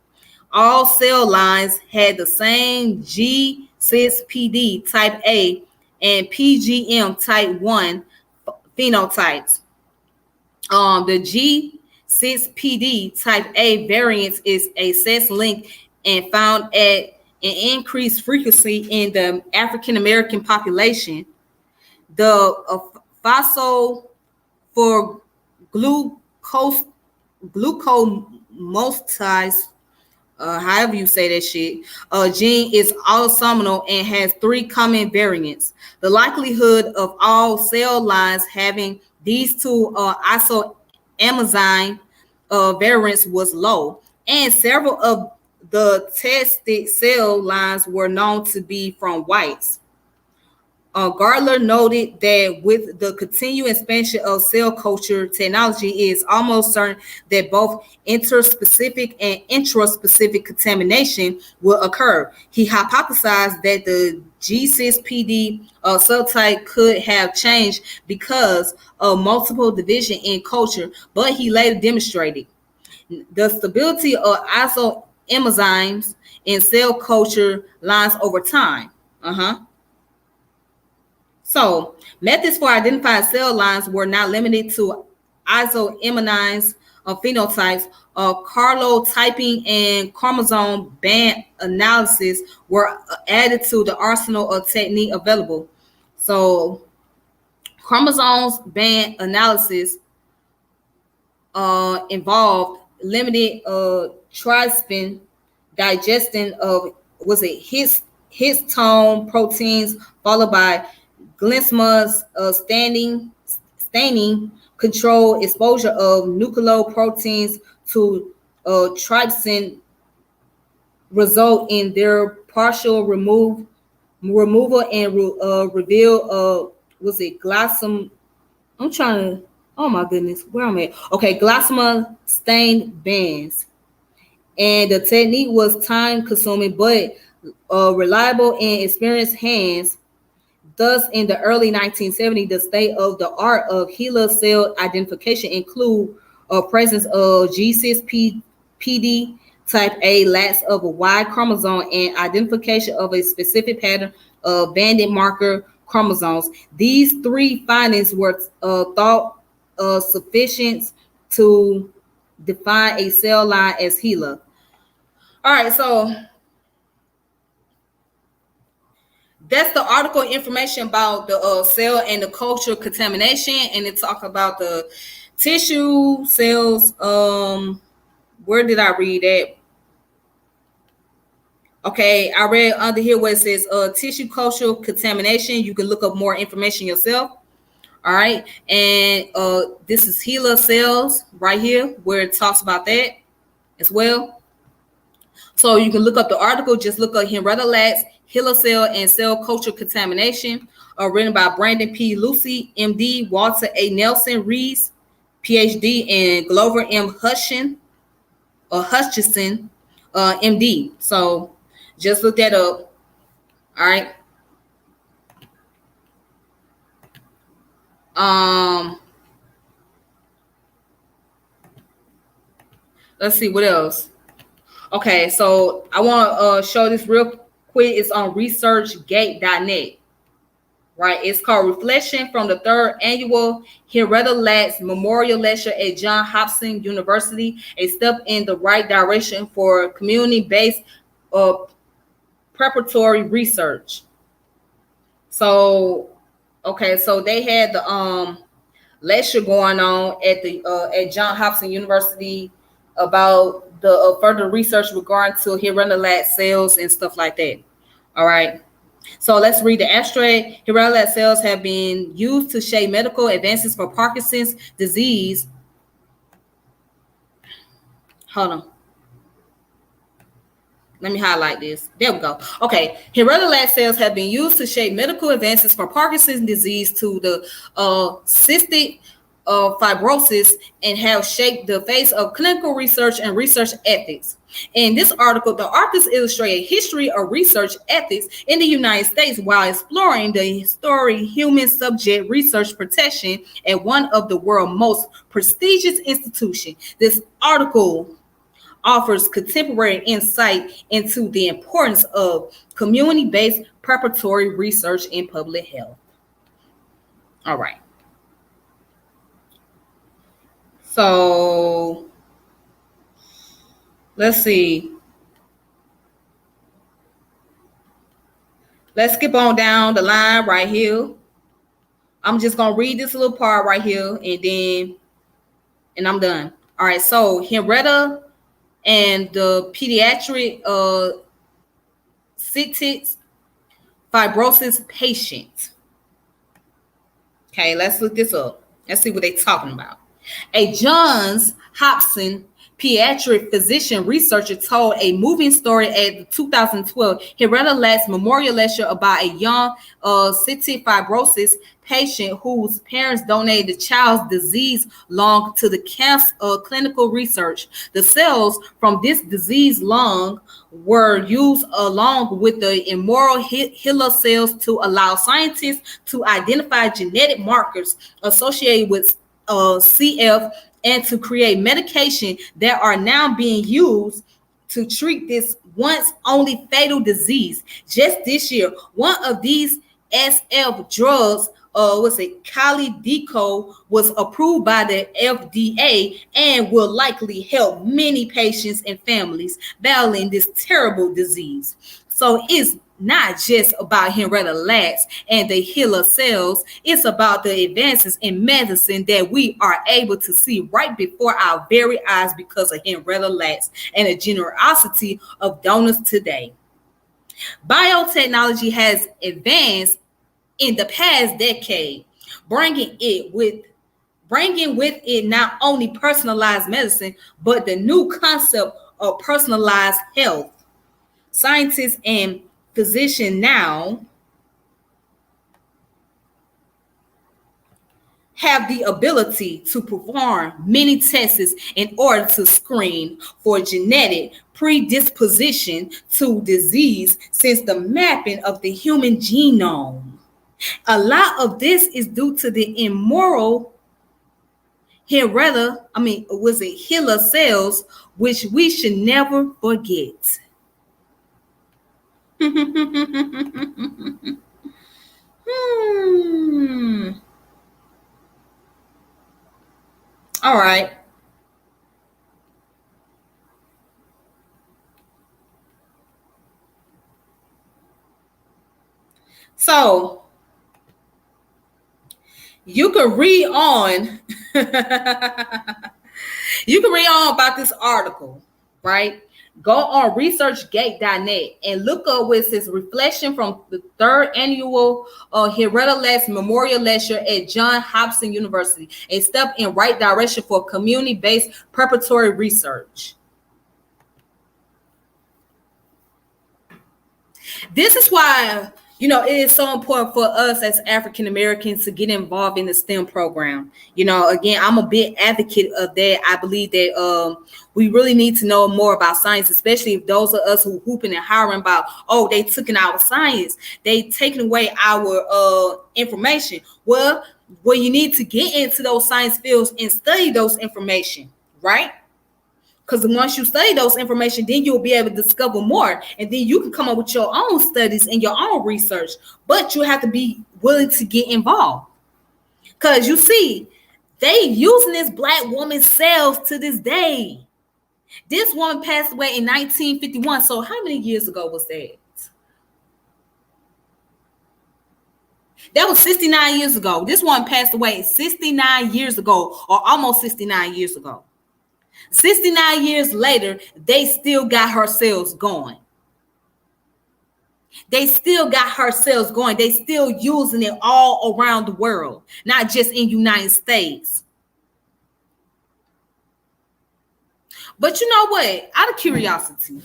All cell lines had the same G6PD type A and PGM type 1 phenotypes. The G6PD type A variant is a sex-linked and found at an increased frequency in the African American population. The phosphoglucosamose, however you say that shit, gene is autosomal and has 3 common variants. The likelihood of all cell lines having these 2 isoenzyme variants was low, and several of the tested cell lines were known to be from whites. Gartler noted that with the continued expansion of cell culture technology, it is almost certain that both interspecific and intraspecific contamination will occur. He hypothesized that the G6PD subtype could have changed because of multiple division in culture, but he later demonstrated the stability of isoenzymes in cell culture lines over time. So methods for identifying cell lines were not limited to isoenzymes phenotypes. Karyotyping and chromosome band analysis were added to the arsenal of technique available. So chromosomes band analysis involved limited trypsin digestion of was it histone proteins, followed by glycemic staining control exposure of nucleoproteins to trypsin result in their partial removal and reveal was it glycem. I'm trying to. Oh my goodness, where am I at? Okay, glycema stained bands, and the technique was time consuming but reliable in experienced hands. Thus, in the early 1970s, the state of the art of HeLa cell identification include a presence of G6PD type A lacks of a Y chromosome and identification of a specific pattern of banded marker chromosomes. These three findings were thought sufficient to define a cell line as HeLa. All right, so that's the article information about the cell and the cultural contamination, and it talk about the tissue cells. Where did I read that? Okay, I read under here where it says tissue cultural contamination. You can look up more information yourself. All right, and this is HeLa cells right here where it talks about that as well. So you can look up the article. Just look up Henrietta Lacks, HeLa cell and cell culture contamination, written by Brandon P. Lucy, MD, Walter A. Nelson Rees, PhD, and Glover M. Hutchison, MD. So just look that up. All right. Let's see what else. Okay, so I want to show this real quick. It's on researchgate.net. Right, it's called Reflection from the Third Annual Henrietta Lacks Memorial Lecture at Johns Hopkins University, a step in the right direction for community-based preparatory research. So, okay, so they had the lecture going on at Johns Hopkins University about the further research regarding to Henrietta Lacks cells and stuff like that. All right. So let's read the abstract. Henrietta Lacks cells have been used to shape medical advances for Parkinson's disease. Hold on. Let me highlight this. There we go. Okay. Henrietta Lacks cells have been used to shape medical advances for Parkinson's disease to the cystic fibrosis and have shaped the face of clinical research and research ethics. In this article, the authors illustrate a history of research ethics in the United States while exploring the story human subject research protection at one of the world's most prestigious institutions. This article offers contemporary insight into the importance of community-based preparatory research in public health. All right. So let's see. Let's skip on down the line right here. I'm just going to read this little part right here and I'm done. All right. So Henrietta and the pediatric cystic fibrosis patient. Okay. Let's look this up. Let's see what they're talking about. A Johns Hopkins pediatric physician researcher told a moving story at the 2012 Henrietta Lacks Memorial Lecture about a young cystic fibrosis patient whose parents donated the child's disease lung to the cancer clinical research. The cells from this disease lung were used along with the immoral HeLa cells to allow scientists to identify genetic markers associated with CF and to create medication that are now being used to treat this once only fatal disease. Just this year, one of these SF drugs, Calidico, was approved by the FDA and will likely help many patients and families battling this terrible disease. So it's not just about Henrietta Lacks and the healer cells. It's about the advances in medicine that we are able to see right before our very eyes because of Henrietta Lacks and the generosity of donors today. Biotechnology has advanced in the past decade, bringing with it not only personalized medicine, but the new concept of personalized health. Scientists and physicians now have the ability to perform many tests in order to screen for genetic predisposition to disease since the mapping of the human genome. A lot of this is due to the immoral healer cells, which we should never forget. All right. So you can read on. You can read on about this article, right? Go on researchgate.net and look up with this reflection from the third annual Henrietta Lacks Memorial Lecture at Johns Hopkins University, a step in right direction for community-based preparatory research. This is why, it is so important for us as African Americans to get involved in the STEM program. Again, I'm a big advocate of that. I believe that we really need to know more about science, especially if those of us who hooping and hollering about, they taking our science, they taking away our information. Well, you need to get into those science fields and study those information, right? Because once you study those information, then you'll be able to discover more. And then you can come up with your own studies and your own research. But you have to be willing to get involved. Because you see, they using this black woman's cells to this day. This woman passed away in 1951. So how many years ago was that? That was 69 years ago. This one passed away 69 years ago, or almost 69 years ago. 69 years later, they still got her cells going. They still got her cells going. They still using it all around the world, not just in United States. But you know what? Out of curiosity,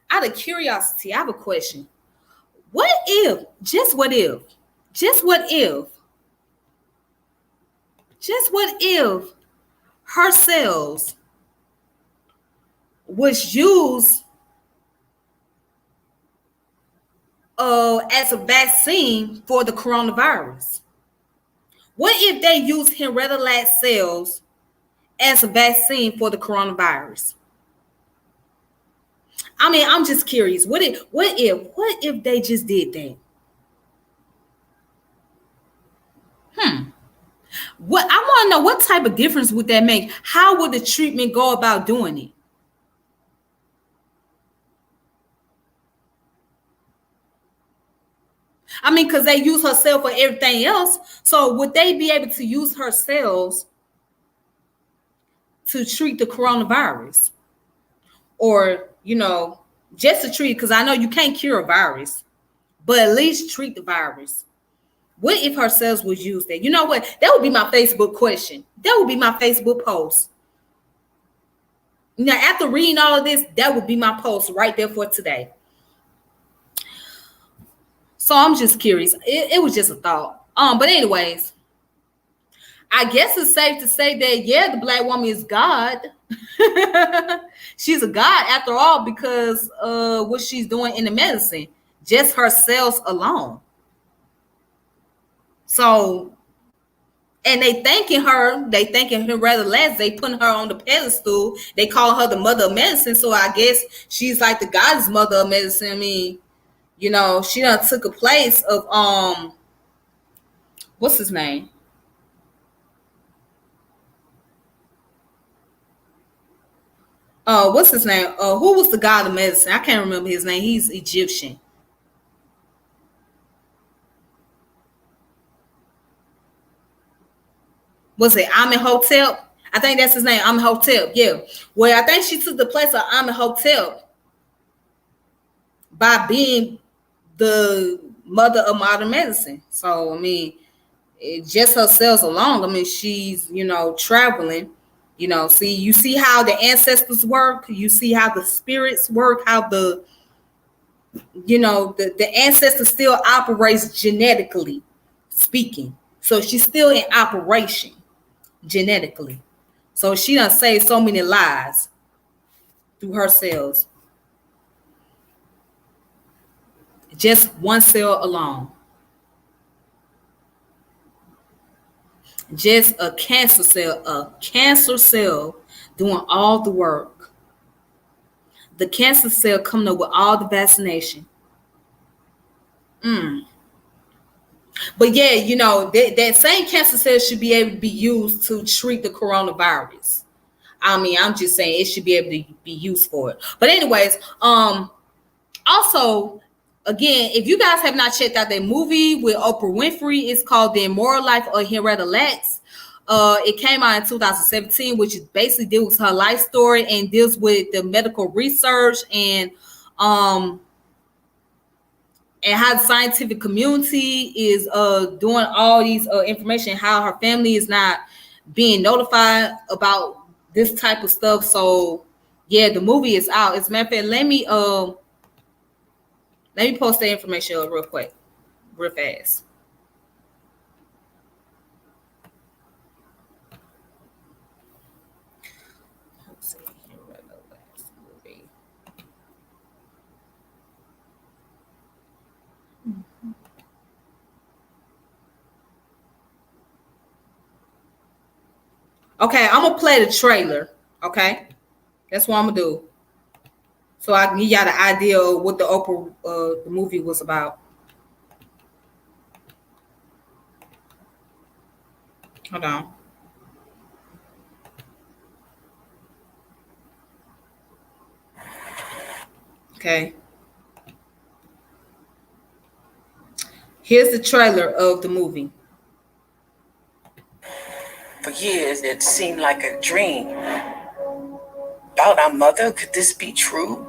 I have a question. What if her cells was used as a vaccine for the coronavirus? What if they used Henrietta Lacks cells as a vaccine for the coronavirus? I mean, I'm just curious. What if they just did that? What I want to know, what type of difference would that make? How would the treatment go about doing it? I mean, because they use her cell for everything else. So would they be able to use her cells to treat the coronavirus? Or, just to treat, because I know you can't cure a virus, but at least treat the virus. What if her cells was used there? You know what? That would be my Facebook question. That would be my Facebook post. Now, after reading all of this, that would be my post right there for today. So I'm just curious. It was just a thought. But anyways, I guess it's safe to say that, yeah, the black woman is God. She's a God after all, because what she's doing in the medicine, just her cells alone. So, and they thanking Henrietta Lacks, they putting her on the pedestal. They call her the mother of medicine. So I guess she's like the goddess mother of medicine. I mean, she done took a place of what's his name? What's his name? Who was the god of medicine? I can't remember his name. He's Egyptian. Was it Amenhotep? I think that's his name, Amenhotep. Yeah. Well, I think she took the place of Amenhotep by being the mother of modern medicine. So I mean, it just herself alone. I mean, she's traveling. You see how the ancestors work. You see how the spirits work. How the ancestor still operates genetically speaking. So she's still in operation genetically. So she done saved so many lives through her cells. Just one cell alone. Just a cancer cell doing all the work. The cancer cell coming up with all the vaccination. But yeah, that same cancer cell should be able to be used to treat the coronavirus. I mean, I'm just saying it should be able to be used for it. But anyways, also, again, if you guys have not checked out that movie with Oprah Winfrey, it's called The Immoral Life of Henrietta Lacks. It came out in 2017, which is basically deals with her life story and deals with the medical research and how the scientific community is doing all these information, how her family is not being notified about this type of stuff. So yeah, the movie is out. As a matter of fact, let me post the information real quick, real fast. Let's see here, right now, last movie. Okay, I'm gonna play the trailer. Okay, that's what I'm gonna do, so I can give y'all the idea of what the Oprah the movie was about. Hold on. Okay. Here's the trailer of the movie. For years, it seemed like a dream. About our mother, could this be true?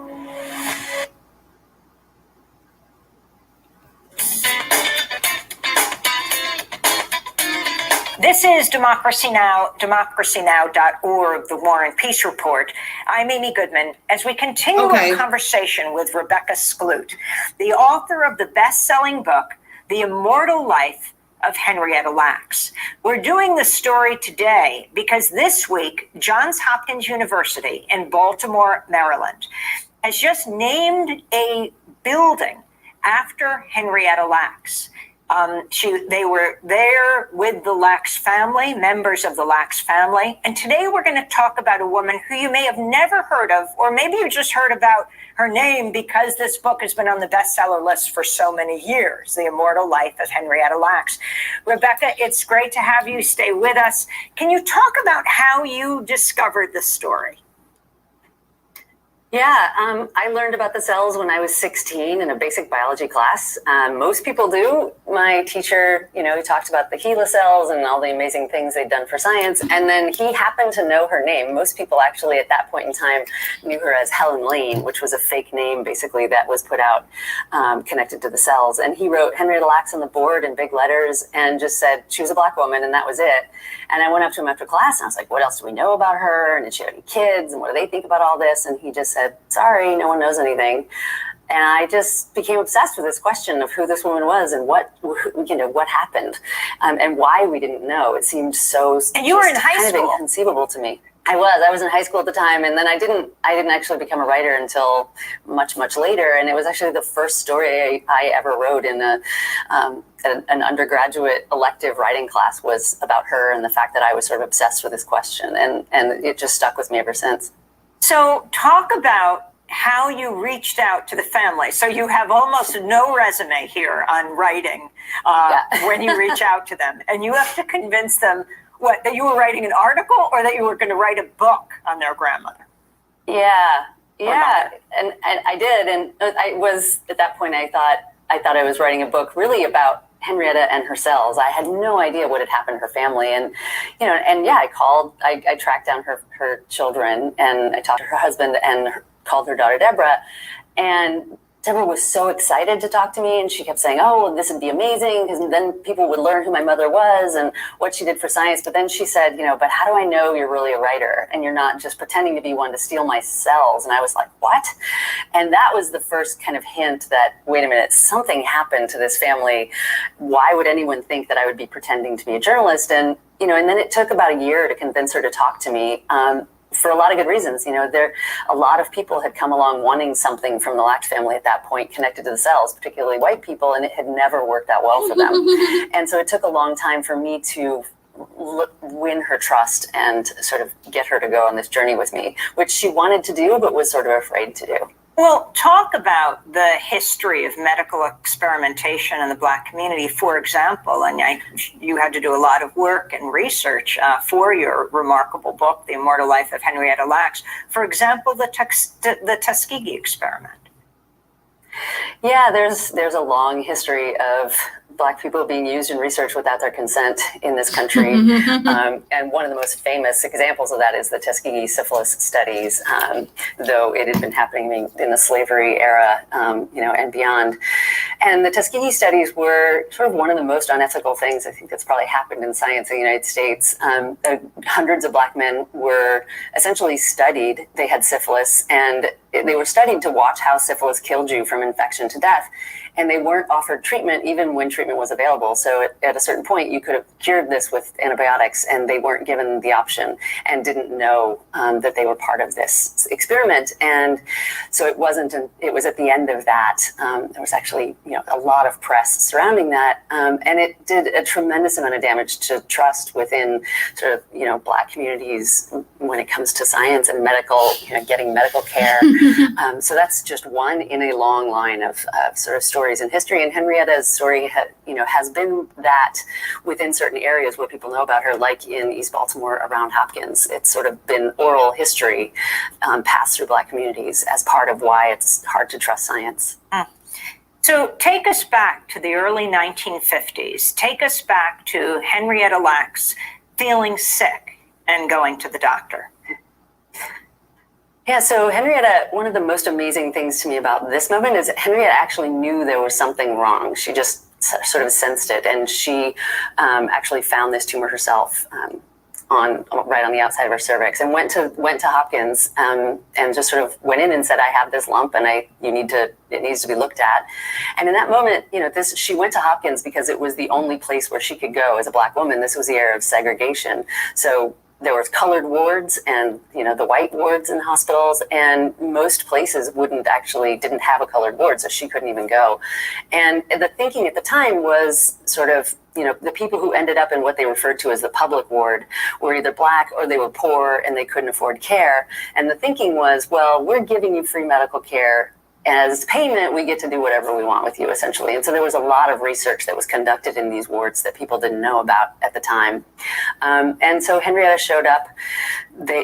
This is Democracy Now!, democracynow.org, the War and Peace Report. I'm Amy Goodman. As we continue our conversation with Rebecca Skloot, the author of the best-selling book, The Immortal Life of Henrietta Lacks. We're doing this story today because this week, Johns Hopkins University in Baltimore, Maryland, has just named a building after Henrietta Lacks. They were there with the Lacks family, members of the Lacks family. And today we're going to talk about a woman who you may have never heard of, or maybe you just heard about her name because this book has been on the bestseller list for so many years, The Immortal Life of Henrietta Lacks. Rebecca, it's great to have you stay with us. Can you talk about how you discovered this story? Yeah, I learned about the cells when I was 16 in a basic biology class. Most people do. My teacher, he talked about the HeLa cells and all the amazing things they'd done for science. And then he happened to know her name. Most people actually at that point in time knew her as Helen Lane, which was a fake name basically that was put out connected to the cells. And he wrote Henrietta Lacks on the board in big letters and just said she was a Black woman, and that was it. And I went up to him after class and I was like, what else do we know about her? And did she have any kids? And what do they think about all this? And he just said, sorry, no one knows anything. And I just became obsessed with this question of who this woman was and what happened and why we didn't know. It seemed so and you were in high kind school. of inconceivable to me. I was in high school at the time, and then I didn't actually become a writer until much later. And it was actually the first story I ever wrote in an undergraduate elective writing class was about her and the fact that I was sort of obsessed with this question, and it just stuck with me ever since. So talk about how you reached out to the family. So you have almost no resume here on writing when you reach out to them, and you have to convince them that you were writing an article or that you were going to write a book on their grandmother. Yeah, and I did, and I was at that point. I thought I was writing a book really about Henrietta and her cells. I had no idea what had happened to her family. And, I tracked down her children, and I talked to her husband and called her daughter, Deborah. And Deborah was so excited to talk to me, and she kept saying, oh, this would be amazing, because then people would learn who my mother was and what she did for science. But then she said, but how do I know you're really a writer and you're not just pretending to be one to steal my cells? And I was like, what? And that was the first kind of hint that, wait a minute, something happened to this family. Why would anyone think that I would be pretending to be a journalist? And then it took about a year to convince her to talk to me. For a lot of good reasons. A lot of people had come along wanting something from the Lacks family at that point connected to the cells, particularly white people, and it had never worked out well for them. And so it took a long time for me to win her trust and sort of get her to go on this journey with me, which she wanted to do, but was sort of afraid to do. Well, talk about the history of medical experimentation in the Black community, for example. And you had to do a lot of work and research for your remarkable book, The Immortal Life of Henrietta Lacks. For example, the Tuskegee experiment. Yeah, there's a long history of Black people being used in research without their consent in this country. And one of the most famous examples of that is the Tuskegee syphilis studies, though it had been happening in the slavery era, and beyond. And the Tuskegee studies were sort of one of the most unethical things I think that's probably happened in science in the United States. Hundreds of Black men were essentially studied. They had syphilis, and they were studied to watch how syphilis killed you from infection to death. And they weren't offered treatment even when treatment was available. So at a certain point, you could have cured this with antibiotics, and they weren't given the option and didn't know that they were part of this experiment. And so it was at the end of that. There was actually a lot of press surrounding that. And it did a tremendous amount of damage to trust within sort of, Black communities when it comes to science and medical, getting medical care. So that's just one in a long line of sort of stories in history, and Henrietta's story has been that within certain areas where people know about her, like in East Baltimore around Hopkins. It's sort of been oral history passed through Black communities as part of why it's hard to trust science. So take us back to the early 1950s. Take us back to Henrietta Lacks feeling sick and going to the doctor. Yeah, so Henrietta, one of the most amazing things to me about this moment is that Henrietta actually knew there was something wrong. She just sort of sensed it, and she actually found this tumor herself right on the outside of her cervix, and went to Hopkins and just sort of went in and said, I have this lump, and it needs to be looked at. And in that moment, she went to Hopkins because it was the only place where she could go as a Black woman. This was the era of segregation. So there was colored wards and, the white wards in hospitals, and most places didn't have a colored ward, so she couldn't even go. And the thinking at the time was sort of, the people who ended up in what they referred to as the public ward were either Black or they were poor and they couldn't afford care. And the thinking was, well, we're giving you free medical care. As payment, we get to do whatever we want with you, essentially. And so there was a lot of research that was conducted in these wards that people didn't know about at the time. And so Henrietta showed up.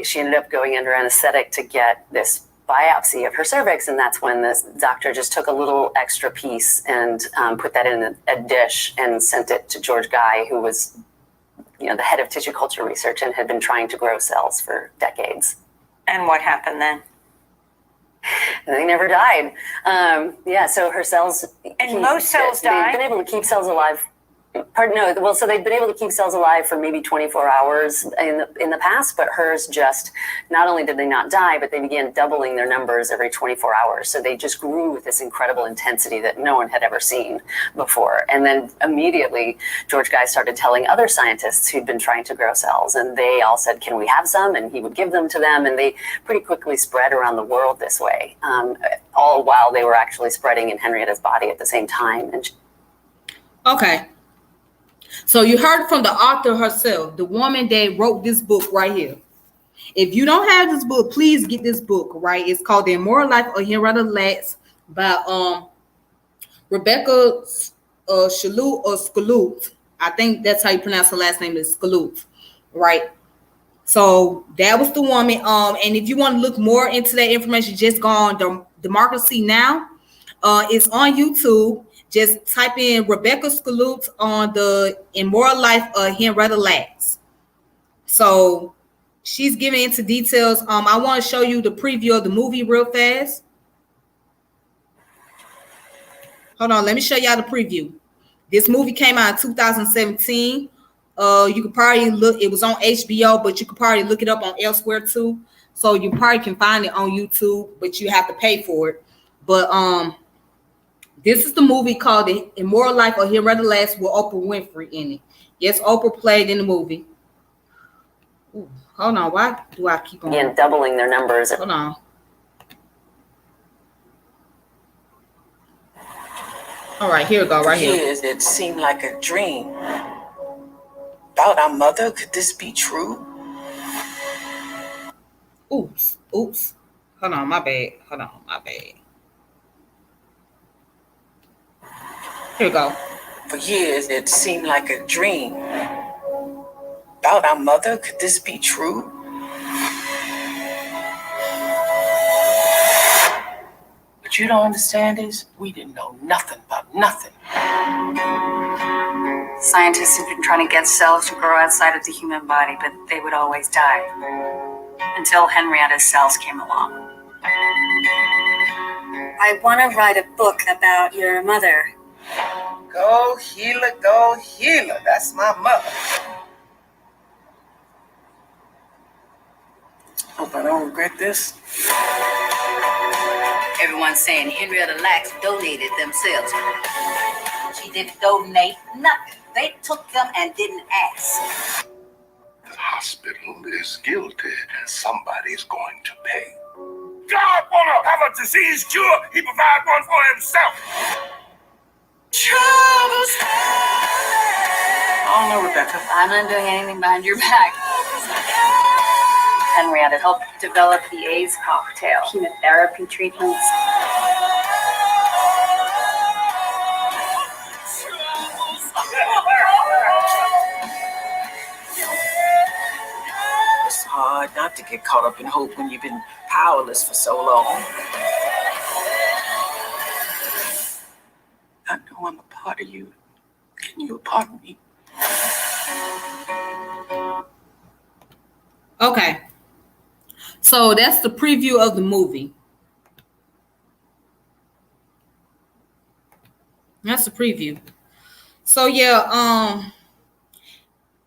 She ended up going under anesthetic to get this biopsy of her cervix, and that's when the doctor just took a little extra piece and put that in a dish and sent it to George Guy, who was the head of tissue culture research and had been trying to grow cells for decades. And what happened then? And they never died. So her cells... And most cells die? They've been able to keep cells alive. So they've been able to keep cells alive for maybe 24 hours in the past, but hers just, not only did they not die, but they began doubling their numbers every 24 hours. So they just grew with this incredible intensity that no one had ever seen before. And then immediately, George Guy started telling other scientists who'd been trying to grow cells, and they all said, can we have some? And he would give them to them, and they pretty quickly spread around the world this way, all while they were actually spreading in Henrietta's body at the same time. Okay. So you heard from the author herself, the woman that wrote this book right here. If you don't have this book, please get this book, right? It's called The Immortal Life of Henrietta Lacks by Rebecca Skloot. I think that's how you pronounce her last name, is Skloot, right? So that was the woman. And if you want to look more into that information, just go on Democracy Now! It's on YouTube. Just type in Rebecca Skloot on the Immoral Life of Henrietta Lacks. So she's giving into details. I want to show you the preview of the movie real fast. Hold on, let me show y'all the preview. This movie came out in 2017. You could probably look, it was on HBO, but you could probably look it up on elsewhere too. So you probably can find it on YouTube, but you have to pay for it. But this is the movie called The Immoral Life of Henrietta Lacks with Oprah Winfrey in it. Yes, Oprah played in the movie. Ooh, hold on, why do I keep on? And doubling their numbers. Hold on. All right, here we go, right here. Years, it seemed like a dream. About our mother, could this be true? Oops. Hold on, my bad. Here we go. For years, it seemed like a dream. About our mother, could this be true? What you don't understand is we didn't know nothing about nothing. Scientists have been trying to get cells to grow outside of the human body, but they would always die. Until Henrietta's cells came along. I want to write a book about your mother. Go healer, that's my mother. Hope I don't regret this. Everyone's saying Henrietta Lacks donated themselves. She didn't donate nothing. They took them and didn't ask. The hospital is guilty. Somebody's going to pay. God wanna have a disease cure, he provides one for himself. I don't know, Rebecca. I'm not doing anything behind your back. Henrietta helped develop the AIDS cocktail, chemotherapy treatments. It's hard not to get caught up in hope when you've been powerless for so long. I know I'm a part of you. Can you a part of me? Okay. So that's the preview of the movie. That's the preview. So yeah,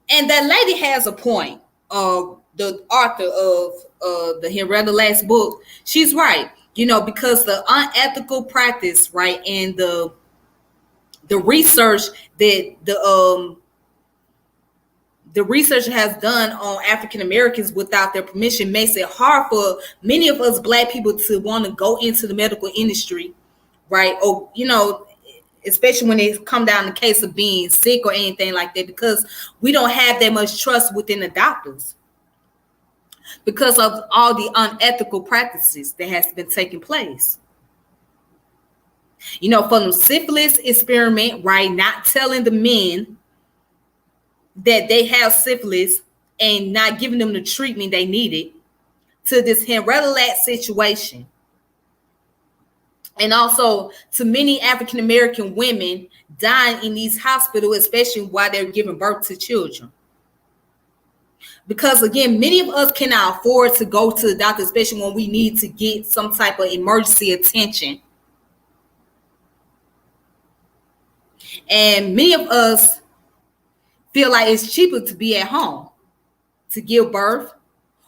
and that lady has a point. The author of the Henrietta Lacks book, she's right. You know, because the unethical practice, right, and the research that the research has done on African Americans without their permission makes it hard for many of us Black people to want to go into the medical industry, right? Or, you know, especially when it come down to the case of being sick or anything like that, because we don't have that much trust within the doctors because of all the unethical practices that has been taking place. You know, from the syphilis experiment, right? Not telling the men that they have syphilis and not giving them the treatment they needed, to this Henrietta Lacks situation. And also to many African American women dying in these hospitals, especially while they're giving birth to children. Because again, many of us cannot afford to go to the doctor, especially when we need to get some type of emergency attention. And many of us feel like it's cheaper to be at home to give birth,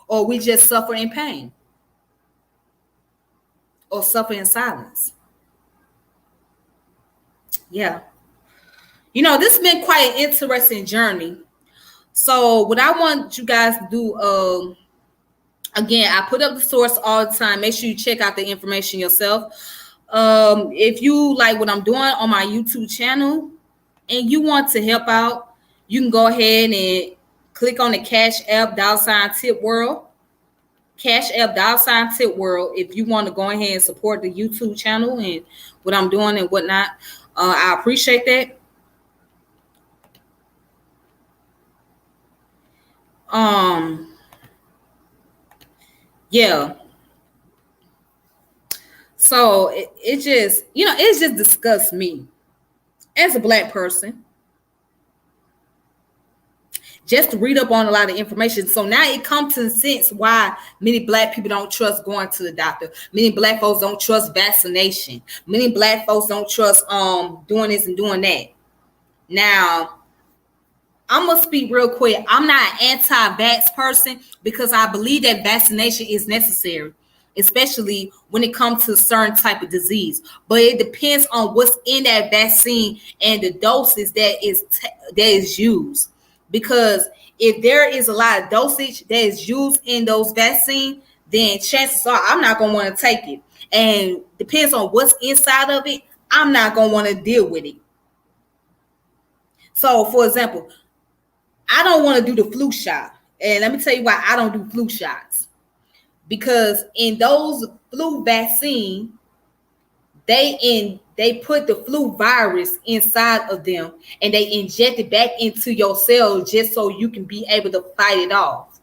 or we just suffer in pain or suffer in silence. Yeah. You know, this has been quite an interesting journey. So what I want you guys to do, again, I put up the source all the time. Make sure you check out the information yourself. If you like what I'm doing on my YouTube channel and you want to help out, you can go ahead and click on the Cash App $Tip World. Cash App $Tip World if you want to go ahead and support the YouTube channel and what I'm doing and whatnot. I appreciate that. Yeah. So it just, you know, it just disgusts me. as a Black person, just to read up on a lot of information. So now it comes to sense why many Black people don't trust going to the doctor. Many Black folks don't trust vaccination. Many Black folks don't trust doing this and doing that. Now, I'm going to speak real quick. I'm not an anti-vax person because I believe that vaccination is necessary, especially when it comes to a certain type of disease. But it depends on what's in that vaccine and the doses that is used. Because if there is a lot of dosage that is used in those vaccines, then chances are I'm not going to want to take it. And depends on what's inside of it, I'm not going to want to deal with it. So, for example, I don't want to do the flu shot. And let me tell you why I don't do flu shots. Because in those flu vaccine, they put the flu virus inside of them and they inject it back into your cells just so you can be able to fight it off.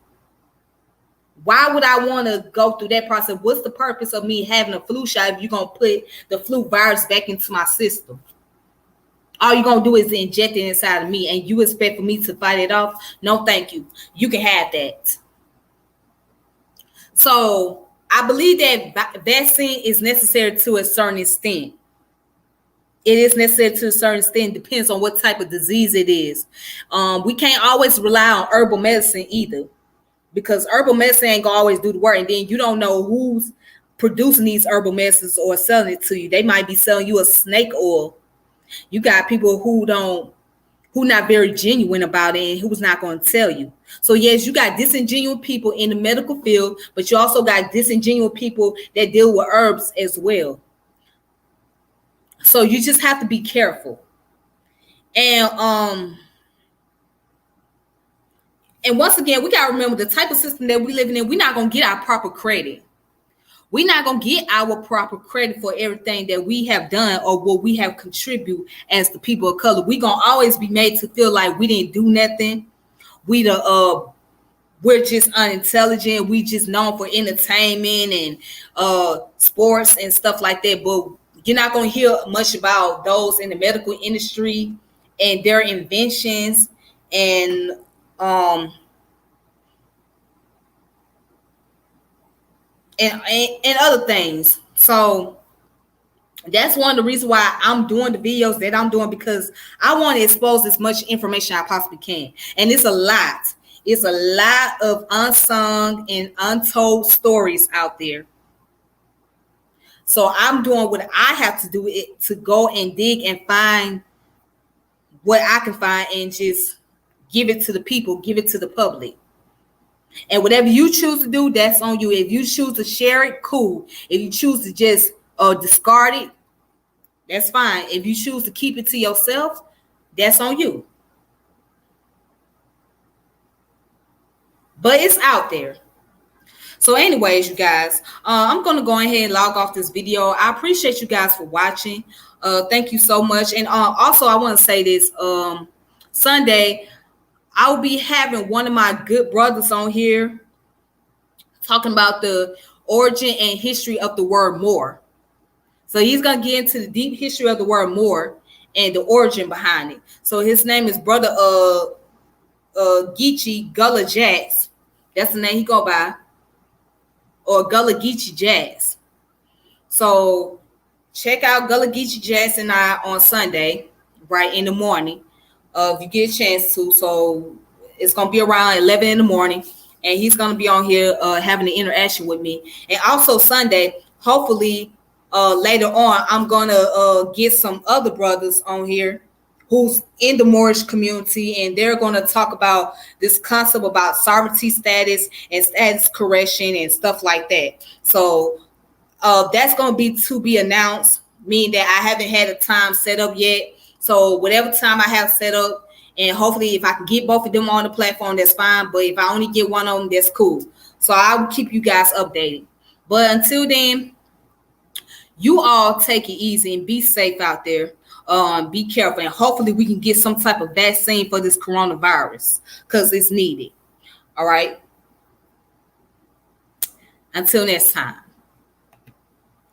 Why would I want to go through that process? What's the purpose of me having a flu shot if you're going to put the flu virus back into my system? All you're going to do is inject it inside of me and you expect for me to fight it off? No, thank you. You can have that. So I believe that vaccine is necessary to a certain extent. It is necessary to a certain extent. Depends on what type of disease it is. We can't always rely on herbal medicine either, because herbal medicine ain't gonna always do the work. And then you don't know who's producing these herbal medicines or selling it to you. They might be selling you a snake oil. You got people who not very genuine about it and who's not going to tell you. So yes, you got disingenuous people in the medical field, but you also got disingenuous people that deal with herbs as well. So you just have to be careful. And once again, we got to remember the type of system that we living in, we're not going to get our proper credit. We're not going to get our proper credit for everything that we have done or what we have contributed as the people of color. We're going to always be made to feel like we didn't do nothing. We're just unintelligent. We just known for entertainment and sports and stuff like that. But you're not going to hear much about those in the medical industry and their inventions and other things. So that's one of the reasons why I'm doing the videos that I'm doing, because I want to expose as much information I possibly can. And it's a lot. It's a lot of unsung and untold stories out there. So I'm doing what I have to do to go and dig and find what I can find and just give it to the people, give it to the public. And whatever you choose to do, that's on you. If you choose to share it, cool. If you choose to just discard it, that's fine. If you choose to keep it to yourself, that's on you. But it's out there. So anyways, you guys, I'm going to go ahead and log off this video. I appreciate you guys for watching. Thank you so much. And also, I want to say this. Sunday, I'll be having one of my good brothers on here talking about the origin and history of the word more. So he's going to get into the deep history of the word more and the origin behind it. So his name is Brother Geechee Gullah Jazz. That's the name he go by. Or Gullah Geechee Jazz. So check out Gullah Geechee Jazz and I on Sunday, right in the morning. If you get a chance to. So it's going to be around 11 in the morning. And he's going to be on here having an interaction with me. And also Sunday, hopefully later on, I'm going to get some other brothers on here who's in the Moorish community. And they're going to talk about this concept about sovereignty status and status correction and stuff like that. So that's going to be announced, meaning that I haven't had a time set up yet. So whatever time I have set up, and hopefully if I can get both of them on the platform, that's fine. But if I only get one of them, that's cool. So I will keep you guys updated. But until then, you all take it easy and be safe out there. Be careful. And hopefully we can get some type of vaccine for this coronavirus because it's needed. All right. Until next time.